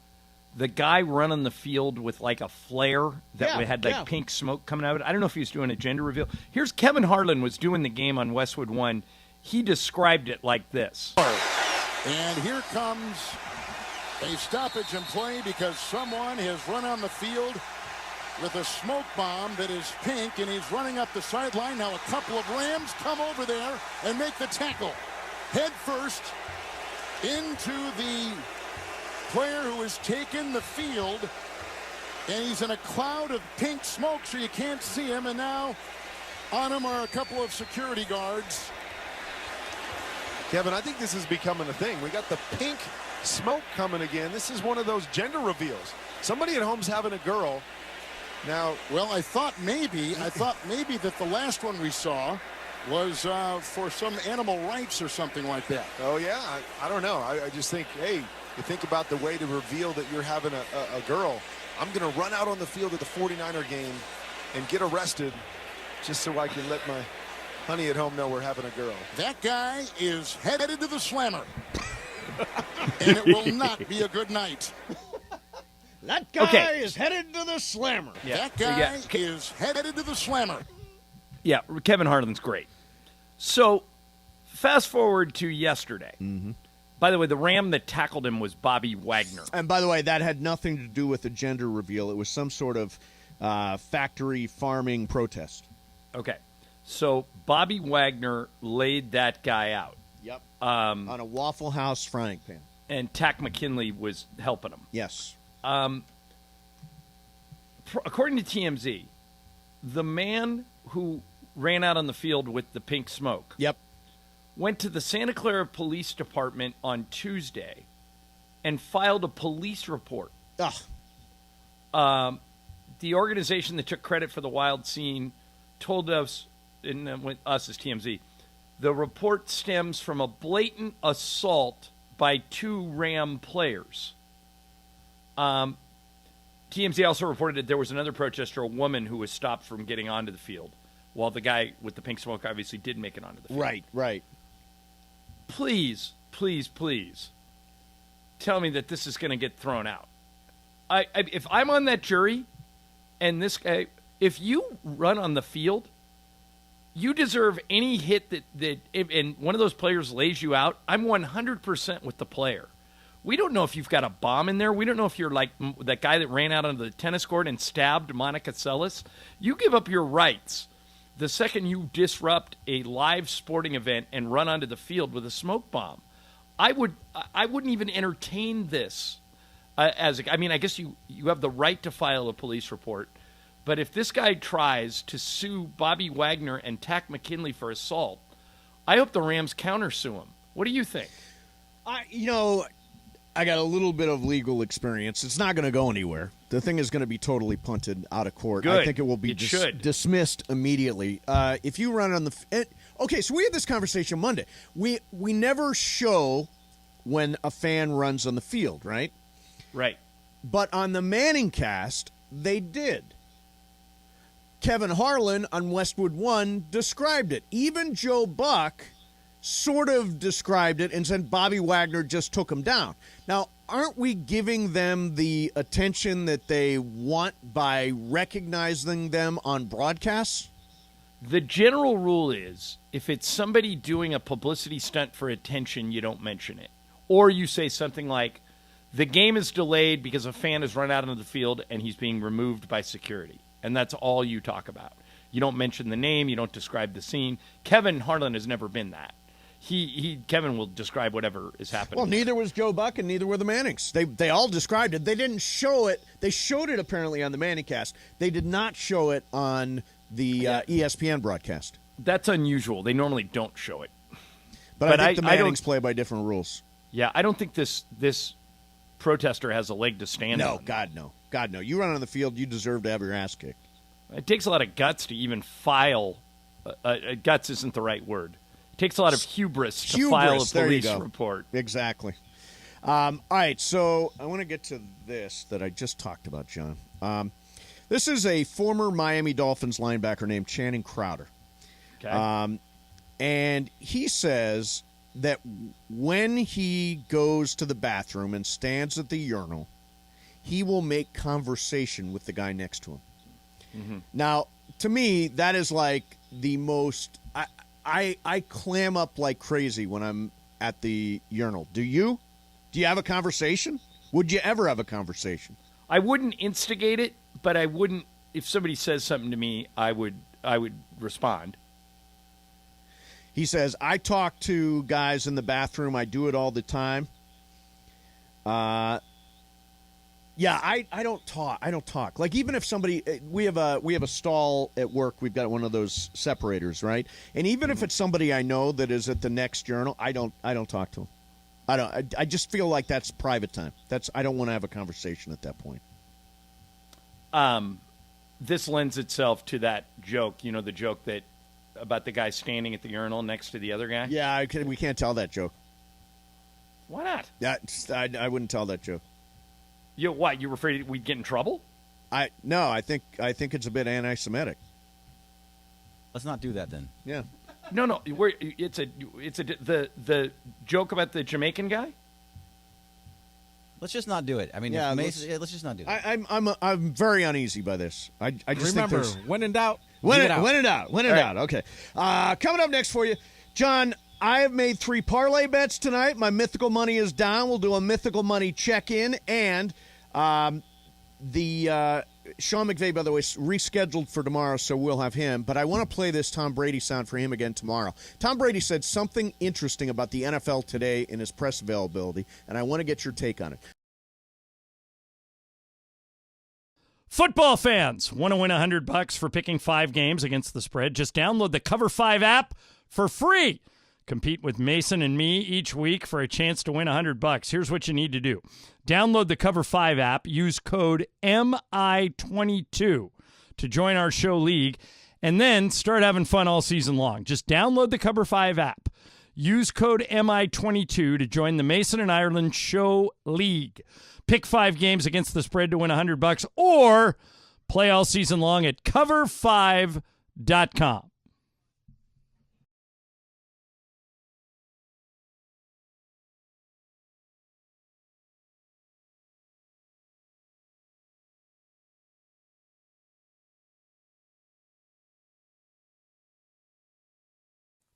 The guy running the field with like a flare that had pink smoke coming out of it. I don't know if he was doing a gender reveal. Here's Kevin Harlan was doing the game on Westwood One. He described it like this. And here comes a stoppage in play because someone has run on the field with a smoke bomb that is pink, and he's running up the sideline. Now a couple of Rams come over there and make the tackle. Head first into the player who has taken the field, and he's in a cloud of pink smoke so you can't see him, and now on him are a couple of security guards. Kevin, I think this is becoming a thing. We got the pink smoke coming again. This is one of those gender reveals. Somebody at home's having a girl. Now, well, I thought maybe that the last one we saw was for some animal rights or something like that. Oh, yeah. I don't know. I just think, hey, you think about the way to reveal that you're having a girl. I'm going to run out on the field at the 49er game and get arrested just so I can let my honey at home know we're having a girl. That guy is headed to the slammer. And it will not be a good night. That guy is headed to the slammer. Yeah. That guy is headed to the slammer. Yeah, Kevin Harlan's great. So, fast forward to yesterday. Mm-hmm. By the way, the Ram that tackled him was Bobby Wagner. And by the way, that had nothing to do with the gender reveal. It was some sort of factory farming protest. Okay. So Bobby Wagner laid that guy out. Yep. On a Waffle House frying pan. And Tack McKinley was helping him. Yes. According to TMZ, the man who ran out on the field with the pink smoke went to the Santa Clara Police Department on Tuesday and filed a police report. The organization that took credit for the wild scene told us, and with us as TMZ, the report stems from a blatant assault by 2 Ram players. TMZ also reported that there was another protester, a woman, who was stopped from getting onto the field, while the guy with the pink smoke obviously did make it onto the field. Right. Please, please, please tell me that this is going to get thrown out. If I'm on that jury and this guy, if you run on the field, you deserve any hit and one of those players lays you out, I'm 100% with the player. We don't know if you've got a bomb in there. We don't know if you're like that guy that ran out onto the tennis court and stabbed Monica Seles. You give up your rights the second you disrupt a live sporting event and run onto the field with a smoke bomb. I wouldn't even entertain this. I guess you have the right to file a police report, but if this guy tries to sue Bobby Wagner and Tack McKinley for assault, I hope the Rams countersue him. What do you think? I got a little bit of legal experience. It's not going to go anywhere. The thing is going to be totally punted out of court. Good. I think it will be dismissed immediately. If you run on the okay, so we had this conversation Monday. We never show when a fan runs on the field, right? Right. But on the Manning cast, they did. Kevin Harlan on Westwood One described it. Even Joe Buck sort of described it and said Bobby Wagner just took him down. Now, aren't we giving them the attention that they want by recognizing them on broadcasts? The general rule is if it's somebody doing a publicity stunt for attention, you don't mention it. Or you say something like, the game is delayed because a fan has run out onto the field and he's being removed by security. And that's all you talk about. You don't mention the name. You don't describe the scene. Kevin Harlan has never been that. Kevin will describe whatever is happening. Well, neither was Joe Buck and neither were the Mannings. They all described it. They didn't show it. They showed it apparently on the Manning cast. They did not show it on the ESPN broadcast. That's unusual. They normally don't show it. But I think the Mannings play by different rules. Yeah, I don't think this protester has a leg to stand on. No, God, no. God, no. You run on the field, you deserve to have your ass kicked. It takes a lot of guts to even file. Guts isn't the right word. It takes a lot of hubris to file a police report. Exactly. All right, so I want to get to this that I just talked about, John. This is a former Miami Dolphins linebacker named Channing Crowder. Okay. And he says that when he goes to the bathroom and stands at the urinal, he will make conversation with the guy next to him. Mm-hmm. Now, to me, that is like the most... I clam up like crazy when I'm at the urinal. Do you? Do you have a conversation? Would you ever have a conversation? I wouldn't instigate it, but I wouldn't... If somebody says something to me, I would respond. He says, I talk to guys in the bathroom. I do it all the time. Yeah, I don't talk. I don't talk. Like, even if somebody, we have a stall at work. We've got one of those separators, right? And even if it's somebody I know that is at the next urinal, I don't talk to them. I just feel like that's private time. I don't want to have a conversation at that point. This lends itself to that joke. You know, the joke that about the guy standing at the urinal next to the other guy. Yeah, we can't tell that joke. Why not? Yeah, I wouldn't tell that joke. You what? You were afraid we'd get in trouble? No. I think it's a bit anti-Semitic. Let's not do that then. Yeah. No. The joke about the Jamaican guy. Let's just not do it. I mean, yeah, let's just not do it. I'm very uneasy by this. I just remember think when in doubt. When in doubt. Okay. Coming up next for you, John. I have made 3 parlay bets tonight. My mythical money is down. We'll do a mythical money check-in. And Sean McVay, by the way, rescheduled for tomorrow, so we'll have him. But I want to play this Tom Brady sound for him again tomorrow. Tom Brady said something interesting about the NFL today in his press availability, and I want to get your take on it. Football fans, want to win $100 for picking 5 games against the spread? Just download the Cover 5 app for free. Compete with Mason and me each week for a chance to win $100. Here's what you need to do. Download the Cover 5 app. Use code MI22 to join our show league, and then start having fun all season long. Just download the Cover 5 app. Use code MI22 to join the Mason and Ireland Show League. Pick 5 games against the spread to win $100, or play all season long at cover5.com.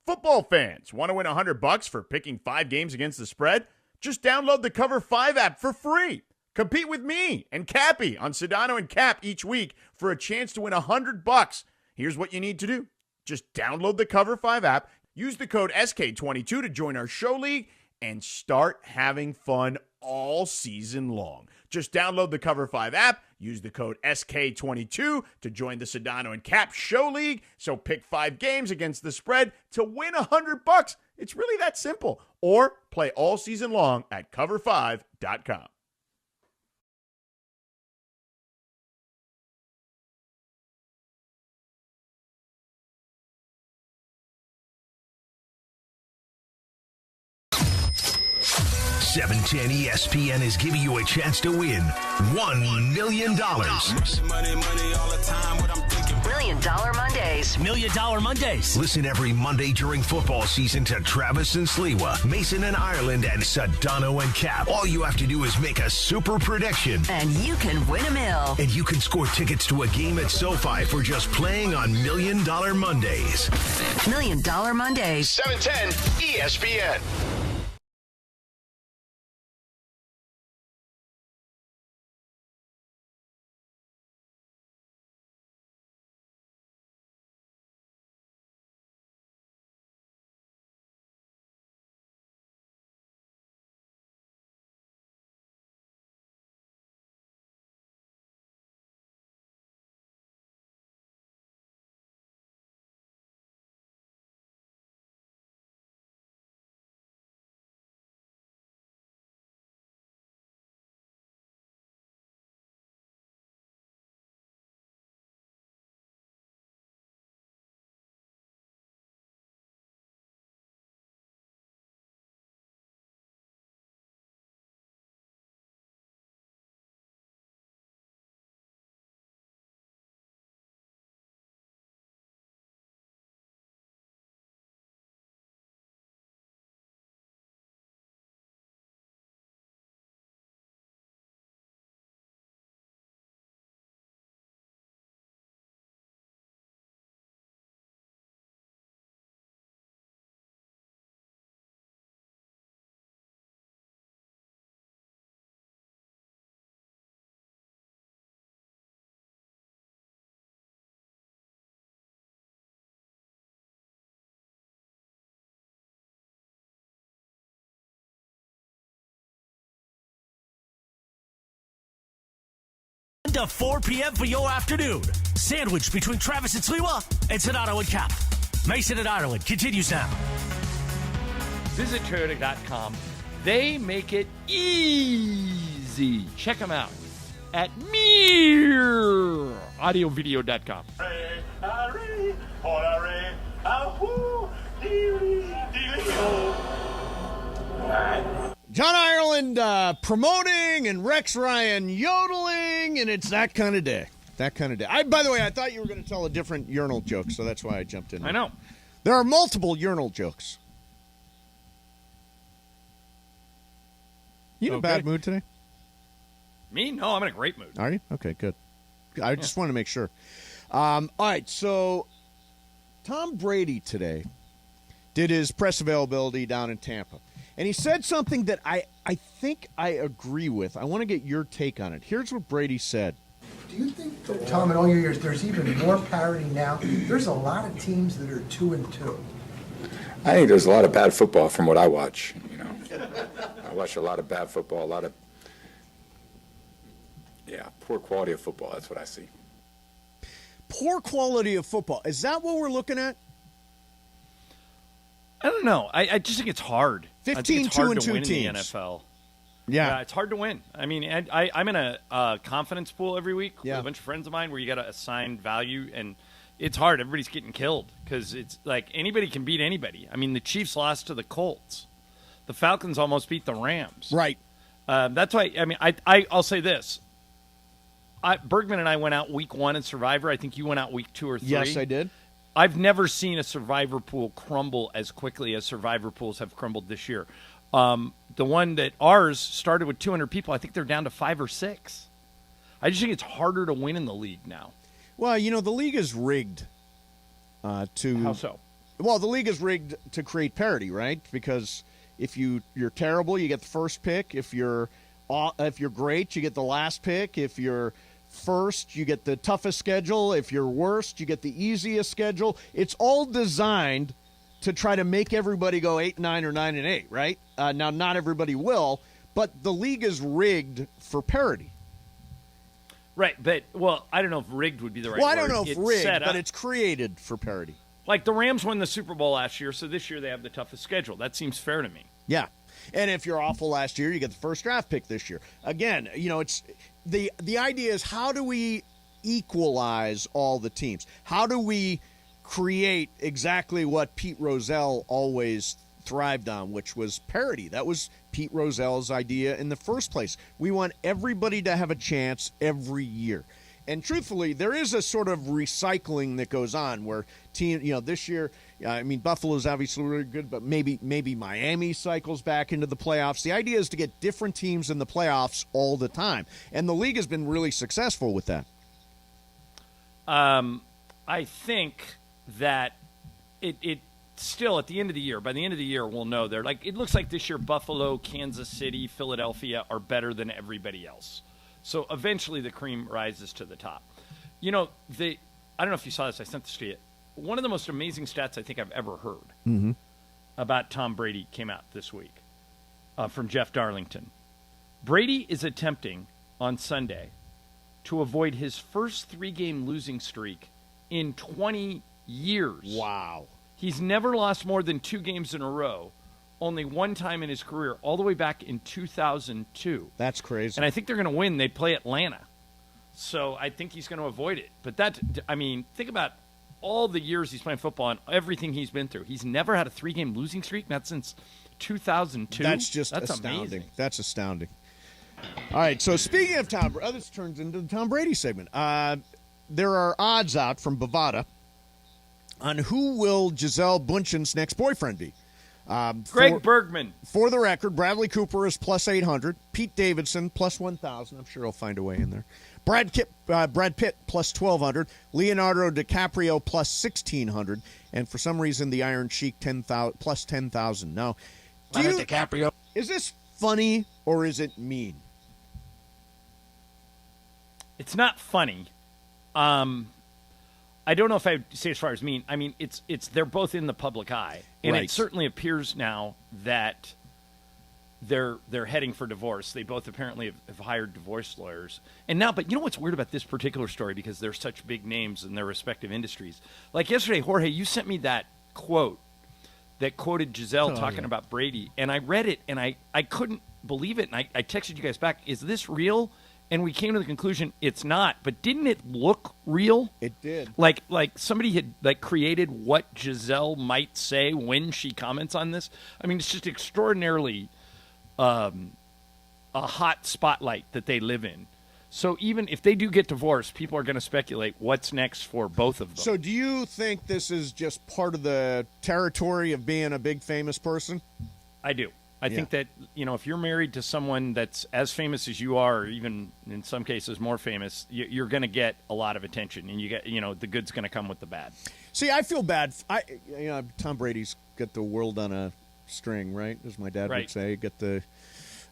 Football fans, want to win $100 for picking 5 games against the spread? Just download the Cover 5 app for free. Compete with me and Cappy on Sedano and Cap each week for a chance to win $100. Here's what you need to do. Just download the Cover 5 app, use the code SK22 to join our show league, and start having fun all season long. Just download the Cover 5 app, use the code SK22 to join the Sedano and Cap Show League. So pick 5 games against the spread to win $100. It's really that simple. Or play all season long at cover5.com. $710 ESPN is giving you a chance to win $1 million. $1 Million Mondays. $1 Million Mondays. Listen every Monday during football season to Travis and Sliwa, Mason and Ireland, and Sedano and Cap. All you have to do is make a super prediction. And you can win $1 million. And you can score tickets to a game at SoFi for just playing on $1 Million Mondays. $1 Million Mondays. 710 ESPN. To 4 p.m. for your afternoon. Sandwich between Travis and Sliwa and Sedano and Cap. Mason and Ireland continues now. Visit Toyota.com. They make it easy. Check them out at audiovideo.com. John Ireland promoting and Rex Ryan yodeling, and it's that kind of day. That kind of day. By the way, I thought you were going to tell a different urinal joke, so that's why I jumped in. I know. There are multiple urinal jokes. You in a bad mood today? Me? No, I'm in a great mood. Are you? Okay, good. I just want to make sure. All right, so Tom Brady today did his press availability down in Tampa. And he said something that I think I agree with. I want to get your take on it. Here's what Brady said. Do you think, Tom, in all your years, there's even more parity now? There's a lot of teams that are 2-2. I think there's a lot of bad football from what I watch. You know, I watch a lot of bad football, a lot of poor quality of football. That's what I see. Poor quality of football. Is that what we're looking at? I don't know. I just think it's hard. 15, it's hard 2 and to 2 win teams. in the NFL. Yeah. It's hard to win. I mean, I'm in a confidence pool every week with Yeah. a bunch of friends of mine where you got to assign value, and it's hard. Everybody's getting killed because it's like anybody can beat anybody. I mean, the Chiefs lost to the Colts. The Falcons almost beat the Rams. Right. That's why, I mean, I'll say this. Bergman and I went out week 1 in Survivor. I think you went out week 2 or 3. Yes, I did. I've never seen a Survivor pool crumble as quickly as Survivor pools have crumbled this year. The one that ours started with 200 people, I think they're down to 5 or 6. I just think it's harder to win in the league now. Well, the league is rigged to... How so? Well, the league is rigged to create parity, right? Because if you're terrible, you get the first pick. If you're great, you get the last pick. If you're first, you get the toughest schedule. If you're worst, you get the easiest schedule. It's all designed to try to make everybody go 8-9 or 9-8, right? Now, not everybody will, but the league is rigged for parity. Right, but, well, I don't know if rigged would be the right word. Well, I don't know if It's rigged, set up. but it's created for parity. Like the Rams won the Super Bowl last year, so this year they have the toughest schedule. That seems fair to me. Yeah. And if you're awful last year, you get the first draft pick this year. Again, it's the idea is how do we equalize all the teams? How do we create exactly what Pete Rozelle always thrived on, which was parity? That was Pete Rozelle's idea in the first place. We want everybody to have a chance every year. And truthfully, there is a sort of recycling that goes on where this year, Buffalo's obviously really good, but maybe Miami cycles back into the playoffs. The idea is to get different teams in the playoffs all the time. And the league has been really successful with that. I think that it still at the end of the year, by the end of the year, we'll know it looks like this year Buffalo, Kansas City, Philadelphia are better than everybody else. So eventually the cream rises to the top. I don't know if you saw this. I sent this to you. One of the most amazing stats I think I've ever heard about Tom Brady came out this week from Jeff Darlington. Brady is attempting on Sunday to avoid his first 3-game losing streak in 20 years. Wow. He's never lost more than 2 games in a row. Only one time in his career, all the way back in 2002. That's crazy. And I think they're going to win. They play Atlanta. So I think he's going to avoid it. But think about all the years he's playing football and everything he's been through. He's never had a 3-game losing streak, not since 2002. That's astounding. Amazing. That's astounding. All right, so speaking of Tom Brady, this turns into the Tom Brady segment. There are odds out from Bovada on who will Gisele Bündchen's next boyfriend be. Greg Bergman. For the record, Bradley Cooper is plus 800. Pete Davidson plus 1,000. I'm sure he'll find a way in there. Brad Pitt plus 1,200. Leonardo DiCaprio plus 1,600. And for some reason, the Iron Sheik plus 10,000. Now, DiCaprio. Is this funny or is it mean? It's not funny. I don't know if I would say as far as mean. I mean, it's they're both in the public eye, and Right. it certainly appears now that they're heading for divorce. They both apparently have hired divorce lawyers, and now. But you know what's weird about this particular story, because they're such big names in their respective industries. Like yesterday, Jorge, you sent me that quote that quoted Gisele talking about Brady, and I read it, and I couldn't believe it, and I texted you guys back. Is this real? And we came to the conclusion it's not. But didn't it look real? It did. Like somebody had created what Gisele might say when she comments on this. I mean, it's just extraordinarily a hot spotlight that they live in. So even if they do get divorced, people are going to speculate what's next for both of them. So do you think this is just part of the territory of being a big famous person? I do. I think that, if you're married to someone that's as famous as you are, or even in some cases more famous, you're going to get a lot of attention, and you get, the good's going to come with the bad. See, I feel bad. Tom Brady's got the world on a string, right? As my dad would say, get the,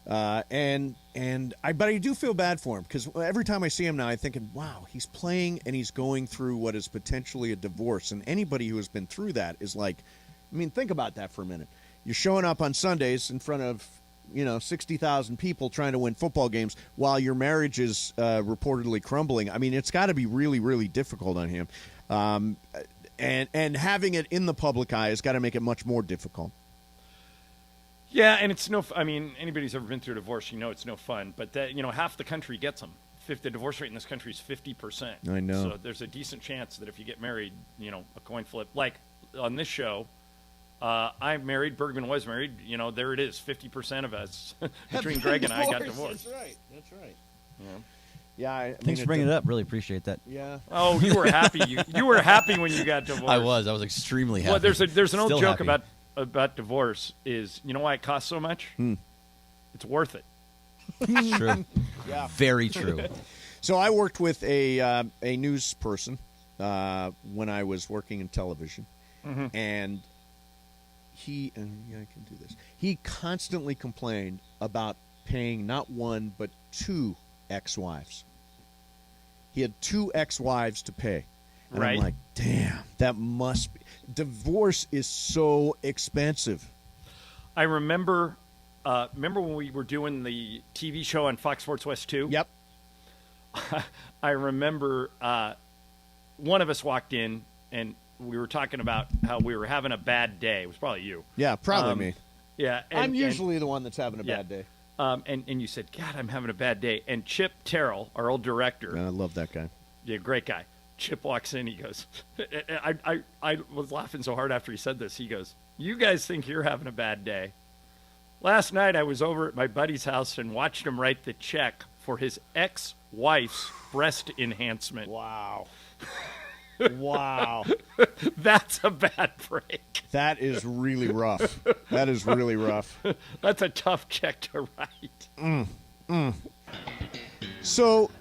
but I do feel bad for him, because every time I see him now, I'm thinking, wow, he's playing and he's going through what is potentially a divorce, and anybody who has been through that is like, think about that for a minute. You're showing up on Sundays in front of, 60,000 people trying to win football games while your marriage is reportedly crumbling. I mean, it's got to be really, really difficult on him. And And having it in the public eye has got to make it much more difficult. Yeah, and it's no. I mean, anybody who's ever been through a divorce, it's no fun. But half the country gets them. The divorce rate in this country is 50%. I know. So there's a decent chance that if you get married, a coin flip. Like on this show, I'm married. Bergman was married. There it is. 50% of us between Greg and I got divorced. That's right. Yeah. Thanks for bringing it up. Really appreciate that. Yeah. Oh, you were happy. You were happy when you got divorced. I was extremely happy. Well, there's an old Still joke happy. about divorce. Is why it costs so much? It's worth it. True. Yeah. Very true. So I worked with a news person when I was working in television, and I can do this. He constantly complained about paying not one but two ex-wives. He had two ex-wives to pay, and Right. I'm like, damn, that must be. Divorce is so expensive. I remember when we were doing the TV show on Fox Sports West 2? Yep. I remember one of us walked in, and we were talking about how we were having a bad day. It was probably you. Yeah, probably me. Yeah. I'm usually the one that's having a bad day. And you said, God, I'm having a bad day. And Chip Terrell, our old director. I love that guy. Yeah, great guy. Chip walks in. He goes, I was laughing so hard after he said this. He goes, you guys think you're having a bad day. Last night I was over at my buddy's house and watched him write the check for his ex-wife's breast enhancement. Wow. Wow. That's a bad break. That is really rough. That is really rough. That's a tough check to write. So,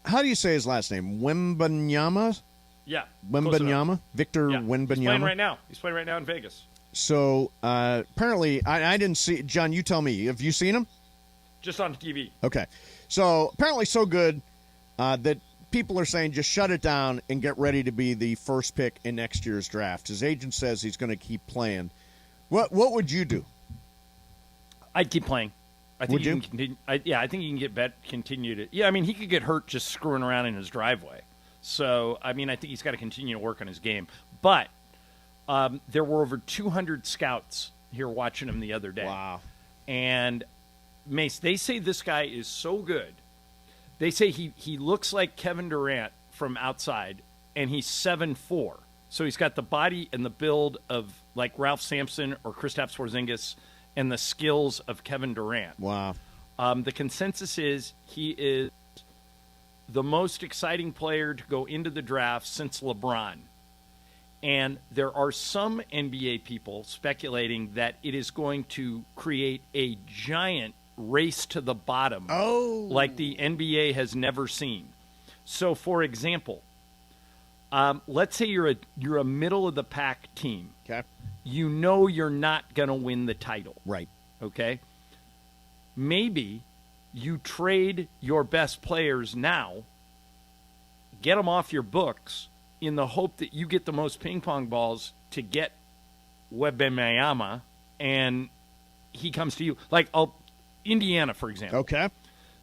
how do you say his last name? Wembanyama? Yeah. Wembanyama? Victor Yeah. Wembanyama? He's playing right now. He's playing right now in Vegas. So, apparently, I didn't see. John, you tell me. Have you seen him? Just on TV. Okay. So, apparently, so good that people are saying just shut it down and get ready to be the first pick in next year's draft. His agent says he's going to keep playing. What would you do? I'd keep playing. I think Would he you? can continue. I think he can continue to. Yeah, I mean, he could get hurt just screwing around in his driveway. So, I mean, I think he's got to continue to work on his game. But there were over 200 scouts here watching him the other day. Wow. And, Mace, they say this guy is so good. They say he looks like Kevin Durant from outside, and he's 7'4". So he's got the body and the build of like Ralph Sampson or Kristaps Porzingis and the skills of Kevin Durant. Wow. The consensus is he is the most exciting player to go into the draft since LeBron. And there are some NBA people speculating that it is going to create a giant race to the bottom like the NBA has never seen. So, for example, let's say you're a middle-of-the-pack team. Okay. You know you're not going to win the title. Right. Okay? Maybe you trade your best players now, get them off your books, in the hope that you get the most ping pong balls to get Wembanyama, and he comes to you. Like Indiana, for example. Okay.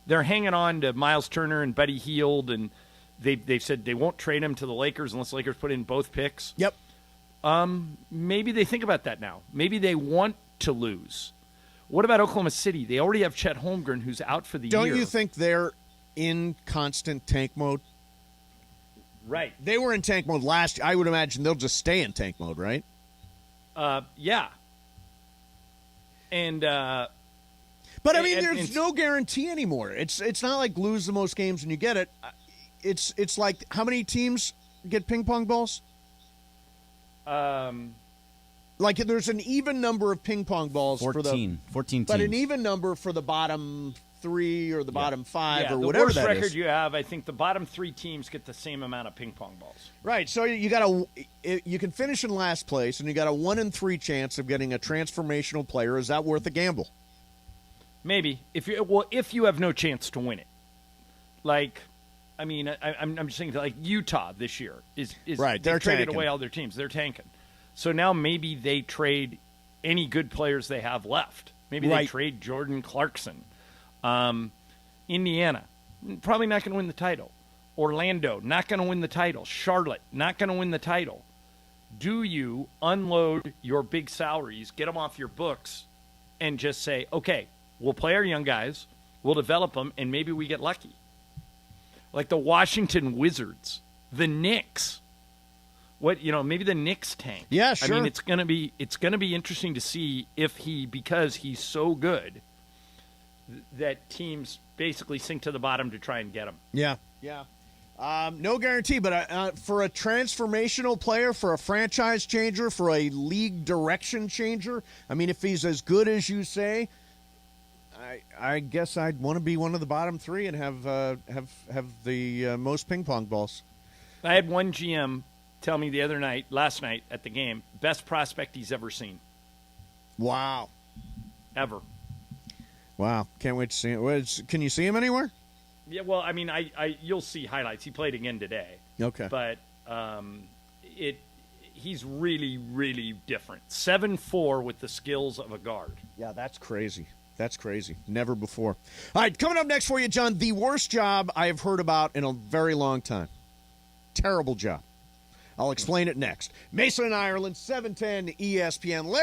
They're hanging on to Miles Turner and Buddy Hield, and they've said they won't trade him to the Lakers unless the Lakers put in both picks. Yep. Maybe they think about that now. Maybe they want to lose. What about Oklahoma City? They already have Chet Holmgren, who's out for the year. Don't you think they're in constant tank mode? Right. They were in tank mode last year. I would imagine they'll just stay in tank mode, right? Yeah. And but I mean, there's no guarantee anymore. It's not like lose the most games and you get it. It's like how many teams get ping pong balls? Like there's an even number of ping pong balls 14 teams. But an even number for the bottom 3 or the bottom 5 or the whatever worst that record is. you have, I think the bottom 3 teams get the same amount of ping pong balls. Right, so you can finish in last place, and you got a 1 in 3 chance of getting a transformational player. Is that worth a gamble? Maybe if you have no chance to win it, like, I mean, I'm just thinking like Utah this year is right. They've traded tanking away all their teams. They're tanking, so now maybe they trade any good players they have left. Maybe they trade Jordan Clarkson. Indiana, probably not going to win the title. Orlando, not going to win the title. Charlotte, not going to win the title. Do you unload your big salaries, get them off your books, and just say, okay, we'll play our young guys, we'll develop them, and maybe we get lucky? Like the Washington Wizards, the Knicks. Maybe the Knicks tank. Yeah, sure. I mean, it's gonna be interesting to see if because he's so good that teams basically sink to the bottom to try and get him. Yeah. No guarantee, but for a transformational player, for a franchise changer, for a league direction changer, I mean, if he's as good as you say, I guess I'd want to be one of the bottom three and have the most ping pong balls. I had one GM tell me last night at the game, best prospect he's ever seen. Wow. Ever. Wow. Can't wait to see it. Can you see him anywhere? Yeah, well, I mean, you'll see highlights. He played again today. Okay. But he's really, really different. 7'4" with the skills of a guard. Yeah, that's crazy. That's crazy. Never before. All right, coming up next for you, John, the worst job I have heard about in a very long time. Terrible job. I'll explain it next. Mason and Ireland, 710 ESPN.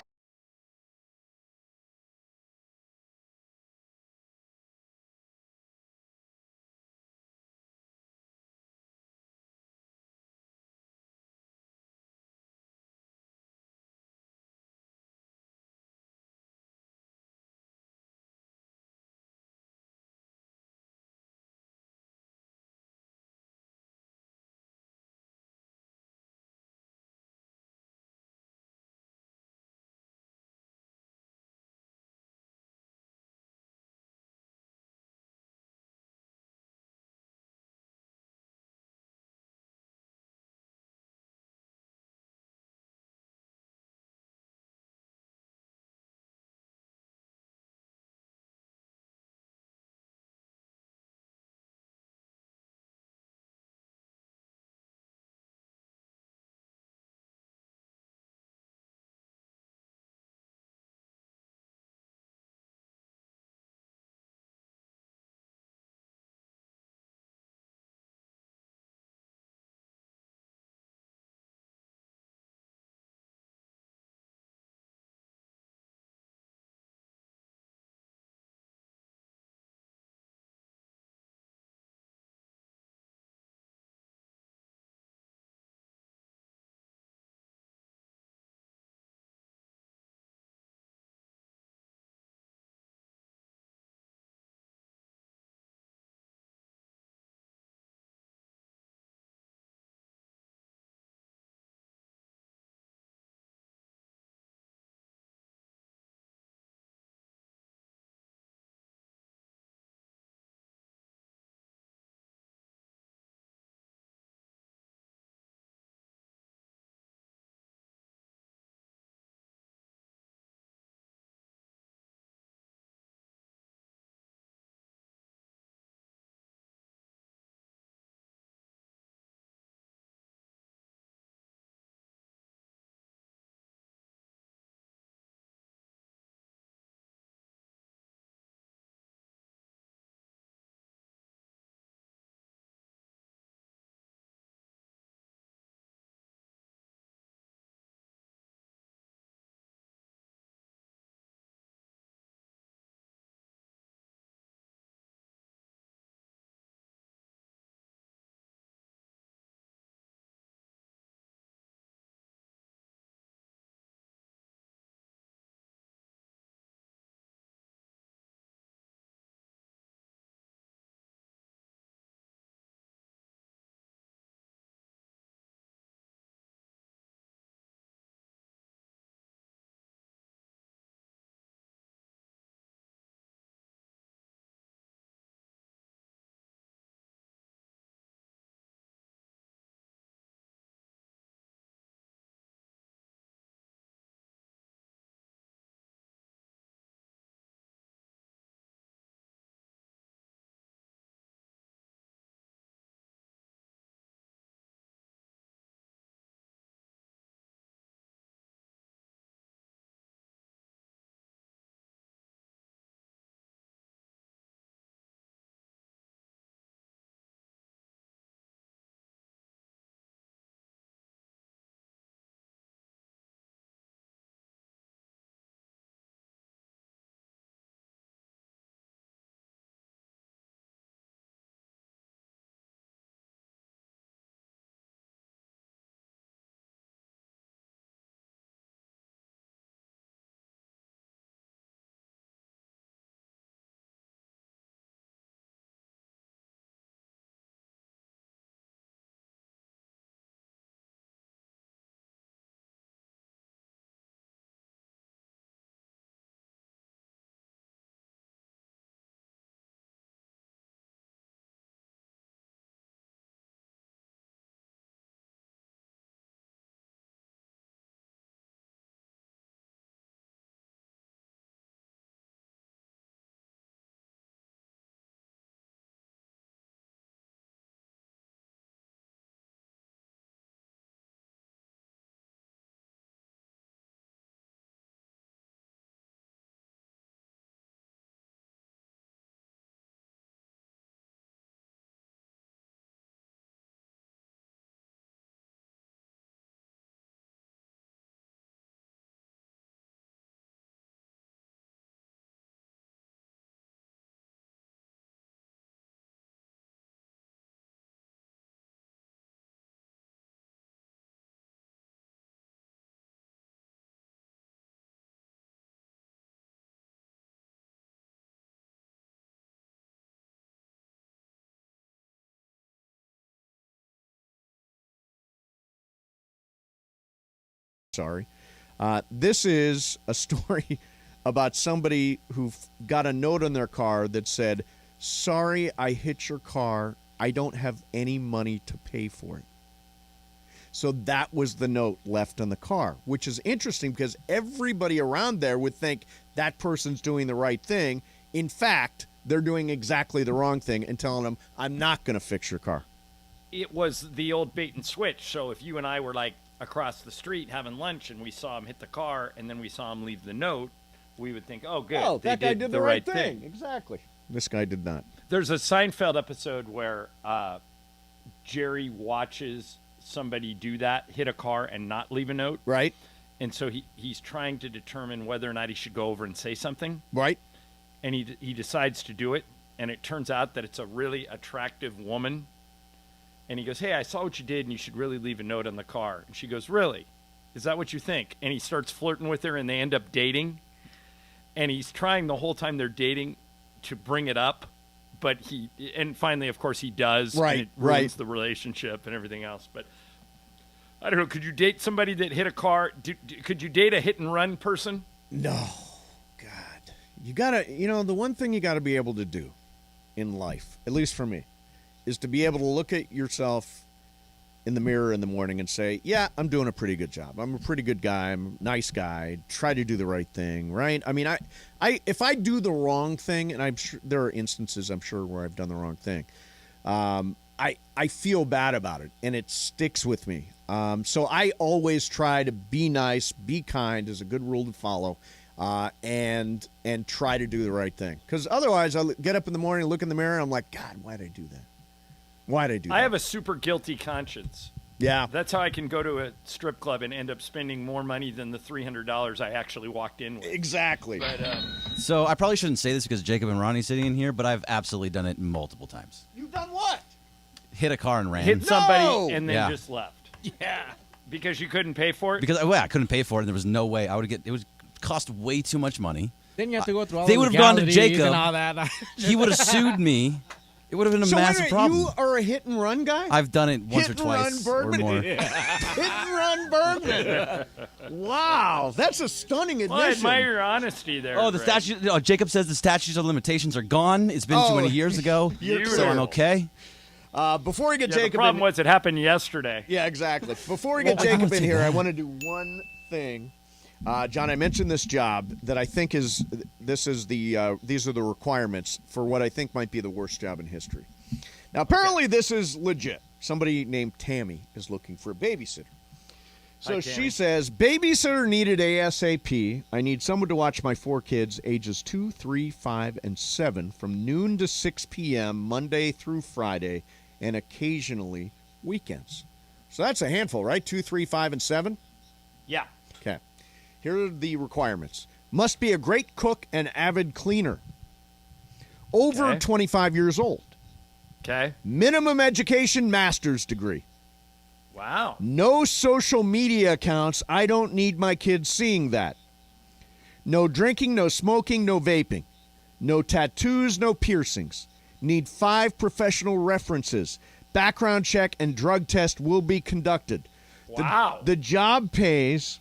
sorry. This is a story about somebody who got a note on their car that said, "Sorry, I hit your car. I don't have any money to pay for it." So that was the note left on the car, which is interesting because everybody around there would think that person's doing the right thing. In fact, they're doing exactly the wrong thing and telling them, "I'm not going to fix your car." It was the old bait and switch. So if you and I were like across the street having lunch and we saw him hit the car and then we saw him leave the note, we would think, "Oh, good. Oh, they that guy did the right thing." thing." Exactly. This guy did not. There's a Seinfeld episode where Jerry watches somebody do that, hit a car and not leave a note. Right. And so he's trying to determine whether or not he should go over and say something. Right. And he decides to do it. And it turns out that it's a really attractive woman. And he goes, "Hey, I saw what you did and you should really leave a note on the car." And she goes, "Really? Is that what you think?" And he starts flirting with her and they end up dating. And he's trying the whole time they're dating to bring it up. But and finally, of course, he does. Right, and it ruins the relationship and everything else. But I don't know. Could you date somebody that hit a car? Could you date a hit and run person? No. God. You got to, the one thing you got to be able to do in life, at least for me, is to be able to look at yourself in the mirror in the morning and say, "Yeah, I'm doing a pretty good job. I'm a pretty good guy. I'm a nice guy. Try to do the right thing," right? I mean, if I do the wrong thing, and I'm sure there are instances, I'm sure, where I've done the wrong thing, I feel bad about it, and it sticks with me. So I always try to be nice, be kind is a good rule to follow, and try to do the right thing. Because otherwise, I'll get up in the morning, look in the mirror, and I'm like, "God, why'd I do that? Why'd I do that?" I have a super guilty conscience. Yeah. That's how I can go to a strip club and end up spending more money than the $300 I actually walked in with. Exactly. But, So I probably shouldn't say this because Jacob and Ronnie's sitting in here, but I've absolutely done it multiple times. You've done what? Hit a car and ran. hit somebody and then Yeah. just left. Yeah. Because you couldn't pay for it? Because I couldn't pay for it, and there was no way I would get. It would cost way too much money. Then you have to go through all They the would have gone to legalities Jacob. and all that. He would have sued me. It would have been a So wait a massive minute, problem. you are a hit and run guy? I've done it once Hit or and twice run or Bergman? more. Hit and run Bergman. Wow, that's a stunning admission. Well, I admire your honesty there. Oh, the Greg. statute. Jacob says the statutes of limitations are gone. It's been too many years ago, you're so I'm okay. Before we get Yeah, Jacob the problem in, was it happened yesterday. Yeah, exactly. Before we get Well, I Jacob would in say here, that. I want to do one thing. John, I mentioned this job that I think these are the requirements for what I think might be the worst job in history. Now, apparently this is legit. Somebody named Tammy is looking for a babysitter. So Hi, she Tammy. says, "Babysitter needed ASAP. I need someone to watch my 4 kids, ages 2, 3, 5, and 7, from noon to 6 p.m., Monday through Friday, and occasionally weekends." So that's a handful, right? 2, 3, 5, and 7? Yeah. Okay. Here are the requirements. Must be a great cook and avid cleaner. Over Okay. 25 years old. Okay. Minimum education, master's degree. Wow. No social media accounts. I don't need my kids seeing that. No drinking, no smoking, no vaping. No tattoos, no piercings. Need 5 professional references. Background check and drug test will be conducted. Wow. The job pays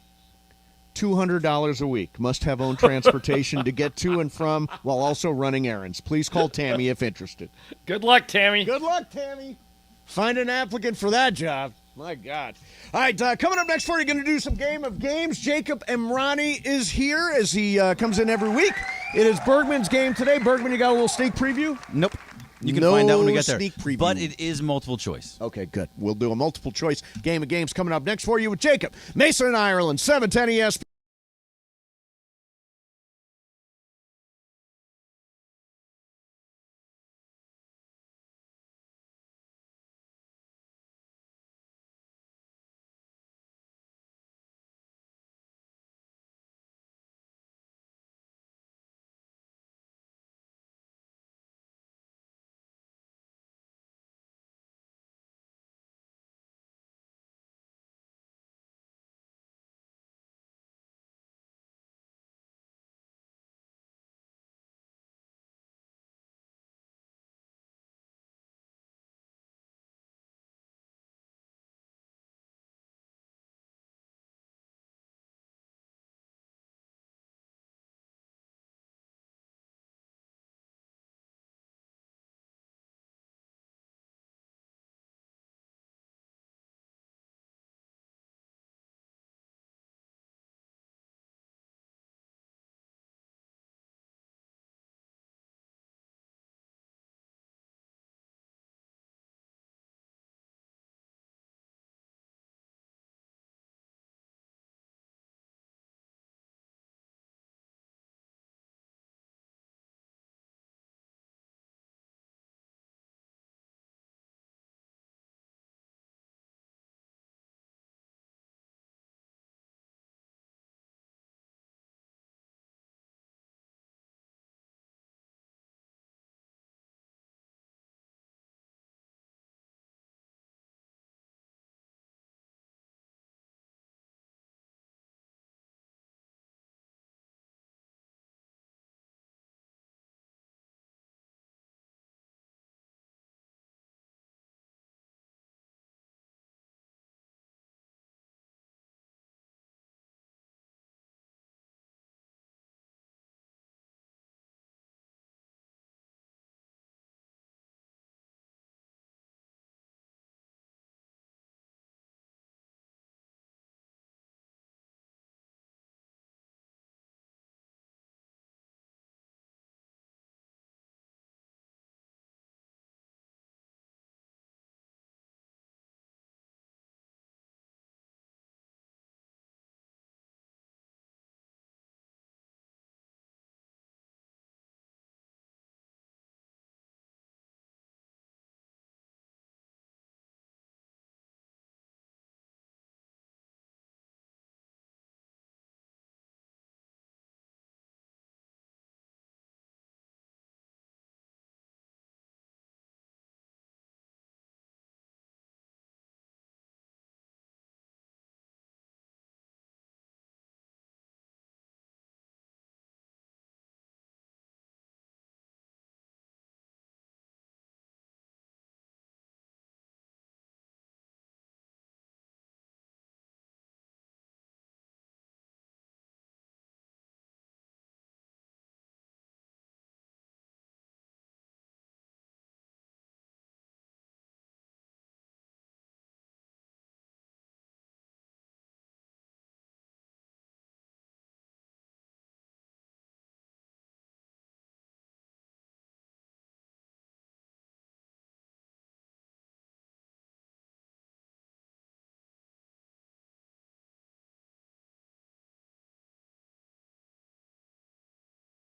$200 a week. Must have own transportation to get to and from while also running errands. Please call Tammy if interested. Good luck, Tammy. Good luck, Tammy. Find an applicant for that job. My God. All right, coming up next for you, going to do some Game of Games. Jacob Emrani is here as he comes in every week. It is Bergman's game today. Bergman, you got a little sneak preview? Nope. You can No find out when we get there. sneak preview. But it is multiple choice. Okay, good. We'll do a multiple choice Game of Games coming up next for you with Jacob. Mason in Ireland, 710 ESPN.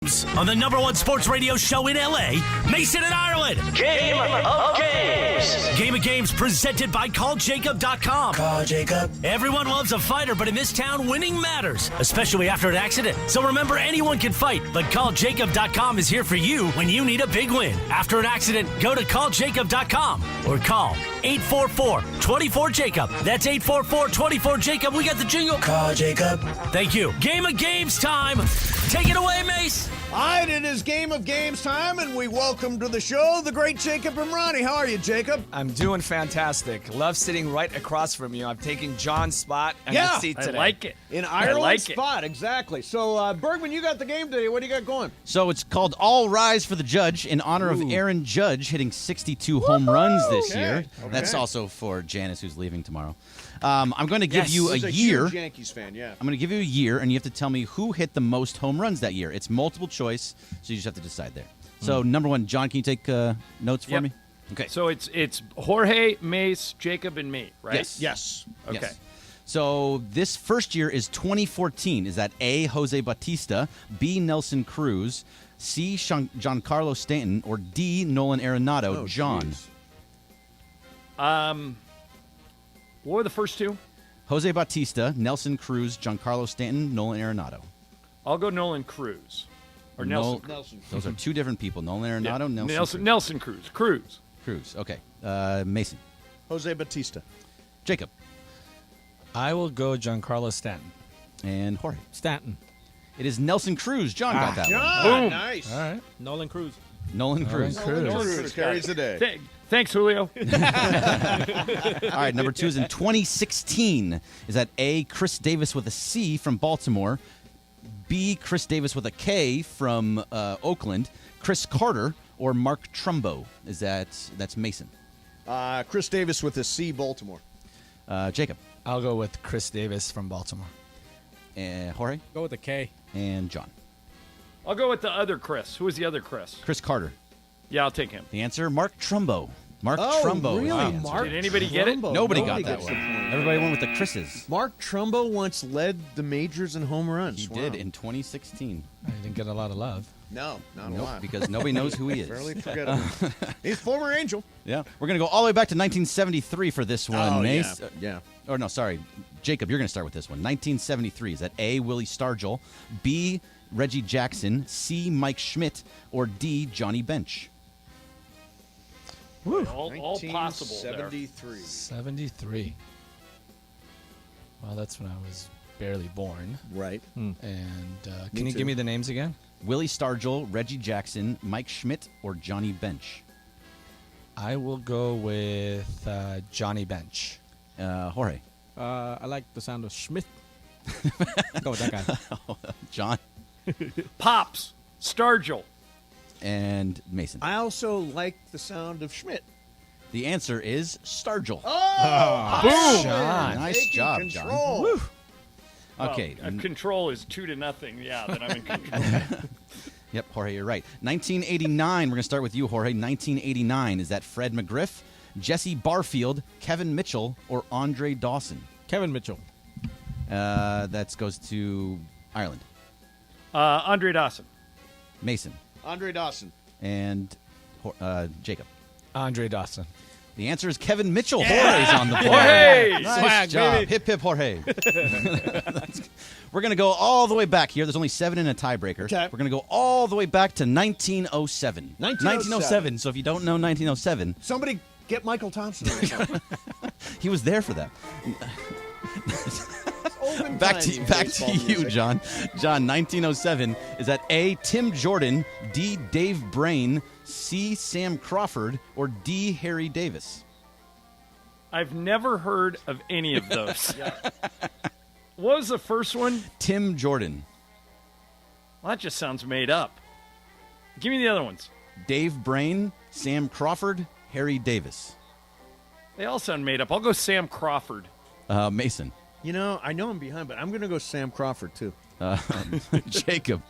On the #1 sports radio show in L.A., Mason and Ireland. Game of Games. Game of Games presented by CallJacob.com. Call Jacob. Everyone loves a fighter, but in this town, winning matters, especially after an accident. So remember, anyone can fight, but CallJacob.com is here for you when you need a big win. After an accident, go to CallJacob.com or call 844-24-JACOB. That's 844-24-JACOB. We got the jingle. Call Jacob. Thank you. Game of Games time. Take it away, Mace. All right, it is Game of Games time, and we welcome to the show the great Jacob and Ronnie. How are you, Jacob? I'm doing fantastic. Love sitting right across from you. I'm taking John's spot on the seat today. I like it. In Ireland's spot, exactly. So, Bergman, you got the game today. What do you got going? So it's called All Rise for the Judge in honor of Aaron Judge hitting 62 home runs this year. Okay. That's also for Janice, who's leaving tomorrow. I'm going to give you a He's a year. huge Yankees fan, yeah. I'm going to give you a year, and you have to tell me who hit the most home runs that year. It's multiple choice, so you just have to decide there. So, number one, John, can you take notes for me? Okay. So it's Jorge, Mace, Jacob, and me, right? Yes. Okay. Yes. So this first year is 2014. Is that A, Jose Bautista, B, Nelson Cruz, C, Giancarlo Stanton, or D, Nolan Arenado? John. Geez. What were the first two? Jose Bautista, Nelson Cruz, Giancarlo Stanton, Nolan Arenado. I'll go Nolan Cruz. Or Nelson. Nelson. Those are two different people. Nolan Arenado, Nelson Cruz. Cruz. Okay. Mason. Jose Bautista. Jacob. I will go Giancarlo Stanton. And Jorge. Stanton. It is Nelson Cruz. John got that John, one. Boom. Nice. All right. Nolan Cruz. Nolan Cruz. Nolan Cruz carries the day. Thanks, Julio. All right, number two is in 2016. Is that A, Chris Davis with a C from Baltimore, B, Chris Davis with a K from Oakland, Chris Carter, or Mark Trumbo? That's Mason. Chris Davis with a C, Baltimore. Jacob. I'll go with Chris Davis from Baltimore. And Jorge. Go with the K. And John. I'll go with the other Chris. Who was the other Chris? Chris Carter. Yeah, I'll take him. The answer, Mark Trumbo. Mark Trumbo. Really? Wow. Mark Did anybody get it? Nobody got that one. Everybody went with the Chris's. Mark Trumbo once led the majors in home runs. He did in 2016. I didn't get a lot of love. No, not a Nope, lot. because nobody knows who he is. Fairly forgettable. He's a former Angel. Yeah. We're going to go all the way back to 1973 for this one, Oh, Mace. yeah. Or no, sorry. Jacob, you're going to start with this one. 1973. Is that A, Willie Stargell, B, Reggie Jackson, C, Mike Schmidt, or D, Johnny Bench? All possible there. 73. Well, that's when I was barely born. Right. And can you give me the names again? Willie Stargell, Reggie Jackson, Mike Schmidt, or Johnny Bench? I will go with Johnny Bench. Jorge. I like the sound of Schmidt. Go with that guy. John. Pops. Stargell. And Mason. I also like the sound of Schmidt. The answer is Stargell. Oh! Boom! John. Nice job, control. John. Woo. Well, Okay. Control is 2-0. Yeah, then I'm in control. Yep, Jorge, you're right. 1989. We're going to start with you, Jorge. 1989. Is that Fred McGriff, Jesse Barfield, Kevin Mitchell, or Andre Dawson? Kevin Mitchell. That goes to Ireland. Andre Dawson. Mason. Andre Dawson. And Jacob. Andre Dawson. The answer is Kevin Mitchell. Jorge's on the board. Jorge! Nice Swag, job. baby. Hip, hip, Jorge. We're going to go all the way back here. There's only 7 in a tiebreaker. Okay. We're going to go all the way back to 1907. 1907. So if you don't know 1907, Somebody get Michael Thompson. on the phone. he was there for that. Olden Back times to in back baseball to you, music. John. John, 1907. Is that A, Tim Jordan, D, Dave Brain, C, Sam Crawford, or D, Harry Davis? I've never heard of any of those. What was the first one? Tim Jordan. Well, that just sounds made up. Give me the other ones. Dave Brain, Sam Crawford, Harry Davis. They all sound made up. I'll go Sam Crawford. Mason. You know, I know I'm behind, but I'm going to go Sam Crawford, too. Jacob.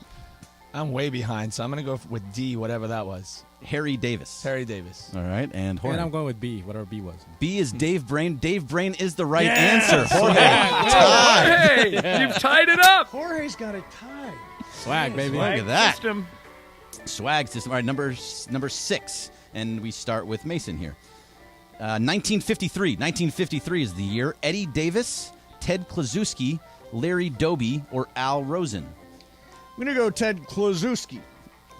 I'm way behind, so I'm going to go with D, whatever that was. Harry Davis. Harry Davis. All right, and Jorge. And I'm going with B, whatever B was. B is Dave Brain. Dave Brain is the right answer. Jorge. Hey, you've tied it up. Jorge's got a tie. Swag, baby. Look at that. System. Swag system. All right, number 6. And we start with Mason here. 1953. 1953 is the year. Eddie Davis, Ted Kluszewski, Larry Doby, or Al Rosen? I'm going to go Ted Kluszewski.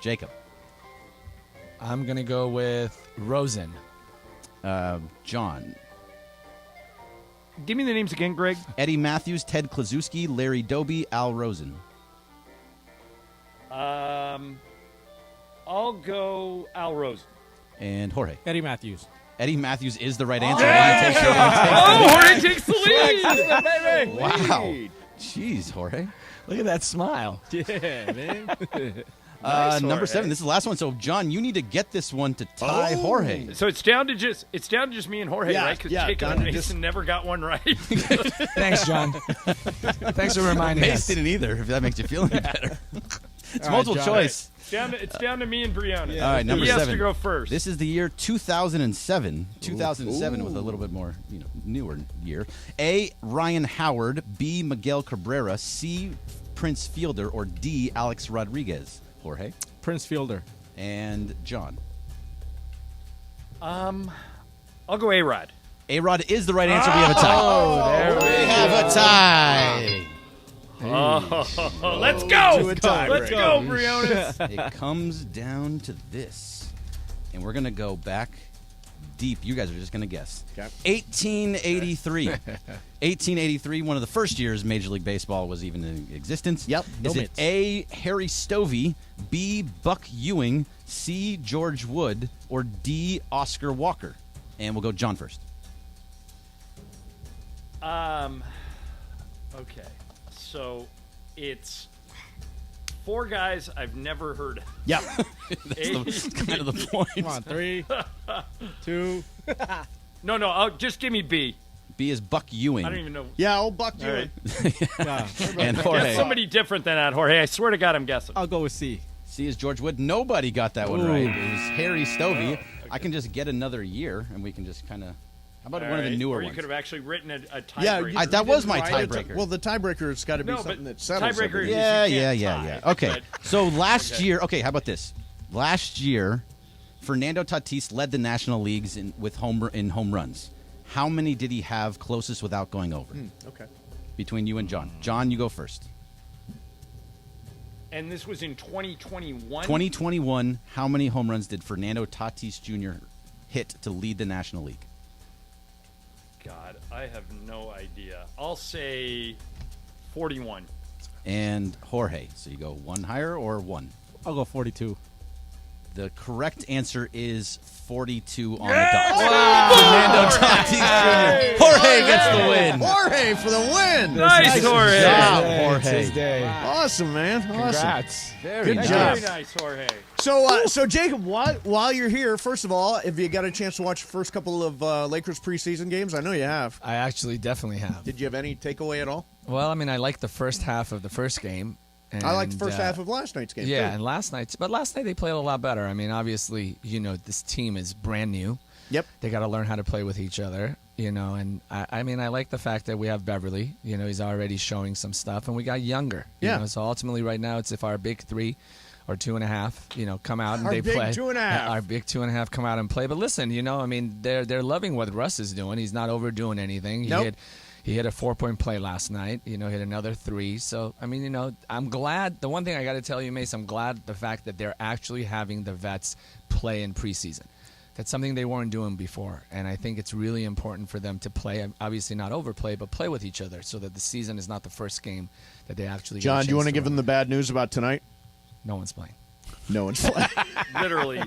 Jacob. I'm going to go with Rosen. John. Give me the names again, Greg. Eddie Matthews, Ted Kluszewski, Larry Doby, Al Rosen. I'll go Al Rosen. And Jorge. Eddie Matthews. Eddie Matthews is the right answer. Jorge takes the lead. Wow. Jeez, Jorge. Look at that smile. Yeah, man. Number 7. This is the last one. So, John, you need to get this one to tie Jorge. So it's down to just me and Jorge, Yeah, right? Because yeah, Jacob down and to Mason never got one right. Thanks, John. Thanks for reminding us. Mace didn't either, if that makes you feel any better. It's All right, multiple John. choice. It's down to me and Brianna. All right, number he 7. has to go first. This is the year 2007. 2007 was a little bit more, newer year. A. Ryan Howard. B. Miguel Cabrera. C. Prince Fielder. Or D. Alex Rodriguez. Jorge. Prince Fielder. And John. I'll go A-Rod. A-Rod is the right answer. We have a tie. There we have a tie. Oh, let's go. Let's go, Briones. It comes down to this. And we're going to go back deep. You guys are just going to guess. Okay. 1883. 1883, one of the first years Major League Baseball was even in existence. Yep. Is it A. Harry Stovey, B. Buck Ewing, C. George Wood, or D. Oscar Walker? And we'll go John first. Okay. So it's 4 guys I've never heard of. Yep. That's kind of the point. Come on, 3, 2. No. Just give me B. B is Buck Ewing. I don't even know. Yeah, old Buck Ewing. And Jorge. Guess somebody different than that, Jorge. I swear to God, I'm guessing. I'll go with C. C is George Wood. Nobody got that one Ooh. right. It was Harry Stovey. Okay. I can just get another year, and we can just kind of... How about one of the newer or you ones? could have actually written a tiebreaker. Yeah, that was my tiebreaker. Well, the tiebreaker's got to be something that settles tiebreaker everything. is Yeah. Okay, so last year... Okay, how about this? Last year, Fernando Tatis led the National Leagues in home runs. How many did he have closest without going over? Okay. Between you and John. John, you go first. And this was in 2021? 2021, how many home runs did Fernando Tatis Jr. hit to lead the National League? God, I have no idea. I'll say 41. And Jorge. So you go one higher or one? I'll go 42. The correct answer is 42 on the dot. Fernando Tatis Jr. Jorge gets the win. Jorge for the win. Nice, Jorge. Good job, Jorge. It's his day. Awesome, man. Awesome. Congrats. Good Very job. nice, Jorge. So Jacob, while you're here, first of all, have you got a chance to watch the first couple of Lakers preseason games? I know you have. I actually definitely have. Did you have any takeaway at all? Well, I mean, I liked the first half of the first game. And, I liked the first half of last night's game. Yeah, too. and last night they played a lot better. I mean, obviously, this team is brand new. Yep. They got to learn how to play with each other, and I mean, I like the fact that we have Beverly. He's already showing some stuff, and we got Younger. Yeah. So ultimately, right now, it's if our big 3 or 2.5, come out and Our they big play. 2.5. Our big 2.5 come out and play. But listen, I mean, they're loving what Russ is doing. He's not overdoing anything. Nope. He hit a 4-point play last night, hit another 3. So, I mean, I'm glad. The one thing I got to tell you, Mace, I'm glad the fact that they're actually having the vets play in preseason. That's something they weren't doing before. And I think it's really important for them to play, obviously not overplay, but play with each other so that the season is not the first game that they actually John, do you want to give run. them the bad news about tonight? No one's playing. No one's playing. Literally.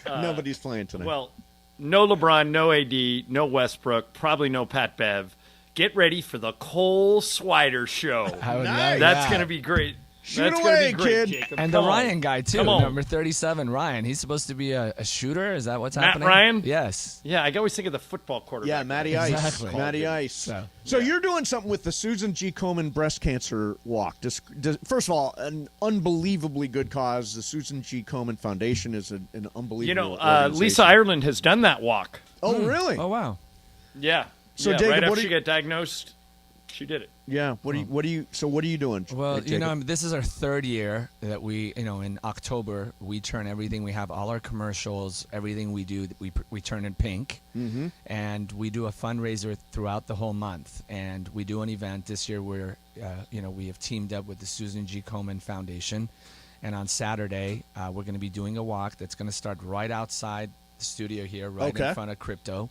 Nobody's playing tonight. Well, no LeBron, no AD, no Westbrook, probably no Pat Bev. Get ready for the Cole Swider show. Nice. That's going to be great. Shoot That's away, gonna be great, kid. Jacob. And Come the on. Ryan guy, too, Come on. number 37, Ryan. He's supposed to be a shooter? Is that what's Matt happening? Ryan? Yes. Yeah, I always think of the football quarterback. Yeah, Matty Ice. Exactly. Matty Ice. So you're doing something with the Susan G. Komen Breast Cancer Walk. First of all, an unbelievably good cause. The Susan G. Komen Foundation is an unbelievable organization. Lisa Ireland has done that walk. Oh, really? Oh, wow. Yeah. So, yeah, Jacob, right what after do she you- got diagnosed She did it. Yeah. What are you doing? Well, Jacob? this is our third year that we, in October, we turn everything. We have all our commercials, everything we do, we turn in pink. Mm-hmm. And we do a fundraiser throughout the whole month. And we do an event. This year we have teamed up with the Susan G. Komen Foundation. And on Saturday, we're going to be doing a walk that's going to start right outside the studio here, right in front of Crypto.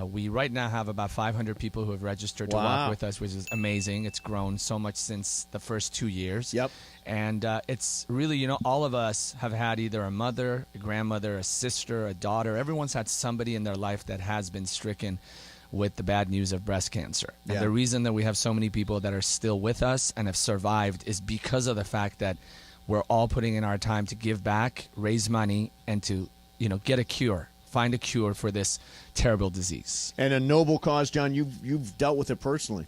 We right now have about 500 people who have registered to walk with us, which is amazing. It's grown so much since the first 2 years. Yep. And it's really, all of us have had either a mother, a grandmother, a sister, a daughter. Everyone's had somebody in their life that has been stricken with the bad news of breast cancer. And the reason that we have so many people that are still with us and have survived is because of the fact that we're all putting in our time to give back, raise money, and to, get a cure. Find a cure for this terrible disease. And a noble cause, John. You've dealt with it personally.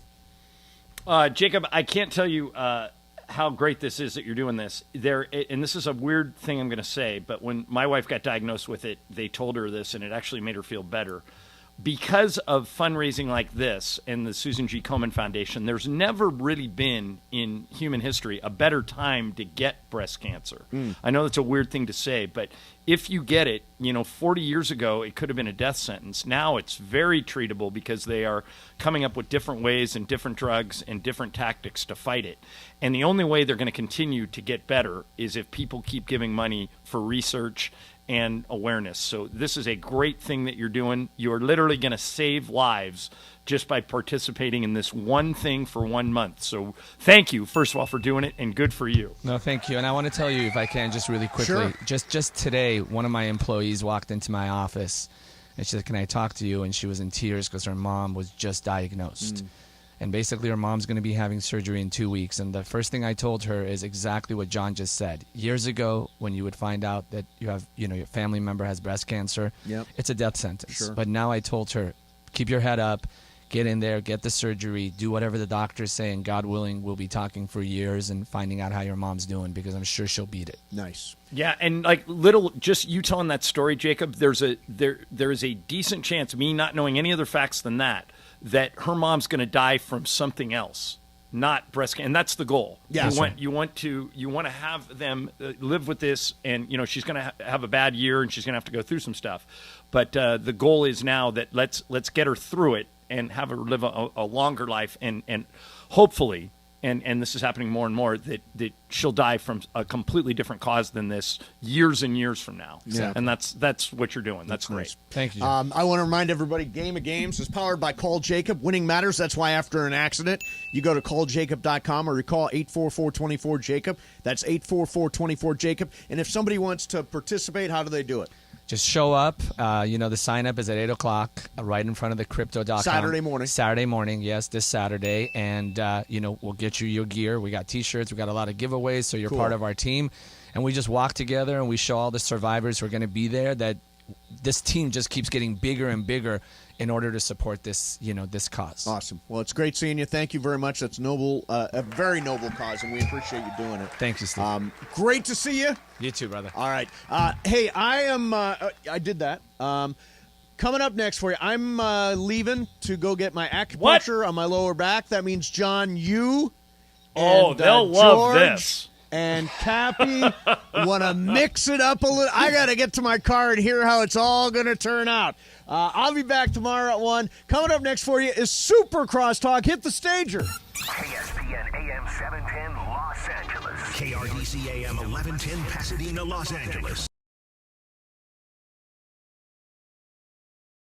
Jacob, I can't tell you how great this is that you're doing this. And this is a weird thing I'm going to say, but when my wife got diagnosed with it, they told her this, and it actually made her feel better. Because of fundraising like this and the Susan G. Komen Foundation, there's never really been in human history a better time to get breast cancer. I know that's a weird thing to say, but if you get it, 40 years ago, it could have been a death sentence. Now it's very treatable because they are coming up with different ways and different drugs and different tactics to fight it. And the only way they're going to continue to get better is if people keep giving money for research and awareness. So this is a great thing that you're doing. You're literally going to save lives just by participating in this one thing for 1 month. So thank you, first of all, for doing it, and good for you. No, thank you. And I want to tell you, if I can, just really quickly, just today, one of my employees walked into my office and she said, "Can I talk to you?" And she was in tears because her mom was just diagnosed. And basically her mom's going to be having surgery in 2 weeks. And the first thing I told her is exactly what John just said. Years ago, when you would find out that you have, your family member has breast cancer, it's a death sentence. But now I told her, keep your head up, get in there, get the surgery, do whatever the doctors say, and God willing, we'll be talking for years and finding out how your mom's doing, because I'm sure she'll beat it. Nice. Yeah, and just you telling that story, Jacob, there is a decent chance, me not knowing any other facts than that her mom's going to die from something else, not breast cancer, and that's the goal. Yeah, you want to have them live with this, and she's going to have a bad year, and she's going to have to go through some stuff. But the goal is now that let's get her through it and have her live a longer life, and hopefully. And this is happening more and more, that she'll die from a completely different cause than this years and years from now. Yeah. And that's what you're doing. That's great. Nice. Thank you. I want to remind everybody, Game of Games is powered by Call Jacob. Winning matters. That's why after an accident, you go to calljacob.com or you call 844-24-JACOB. That's 844-24-JACOB. And if somebody wants to participate, how do they do it? Just show up. The sign up is at 8 o'clock right in front of the crypto.com. Saturday morning, yes, this Saturday. And, we'll get you your gear. We got T-shirts. We got a lot of giveaways, so you're part of our team. And we just walk together and we show all the survivors who are going to be there that this team just keeps getting bigger and bigger in order to support this, this cause. Awesome. Well, it's great seeing you. Thank you very much. That's noble, a very noble cause, and we appreciate you doing it. Thank you, Steve. Great to see you. You too, brother. All right. Hey, I am. I did that. Coming up next for you, I'm leaving to go get my acupuncture on my lower back. That means, John, you and they'll George love this. And Cappy want to mix it up a little. I got to get to my car and hear how it's all going to turn out. I'll be back tomorrow at 1. Coming up next for you is Super Crosstalk. Hit the stager. ESPN AM 710 Los Angeles. KRDC AM 1110 Pasadena, Los Angeles.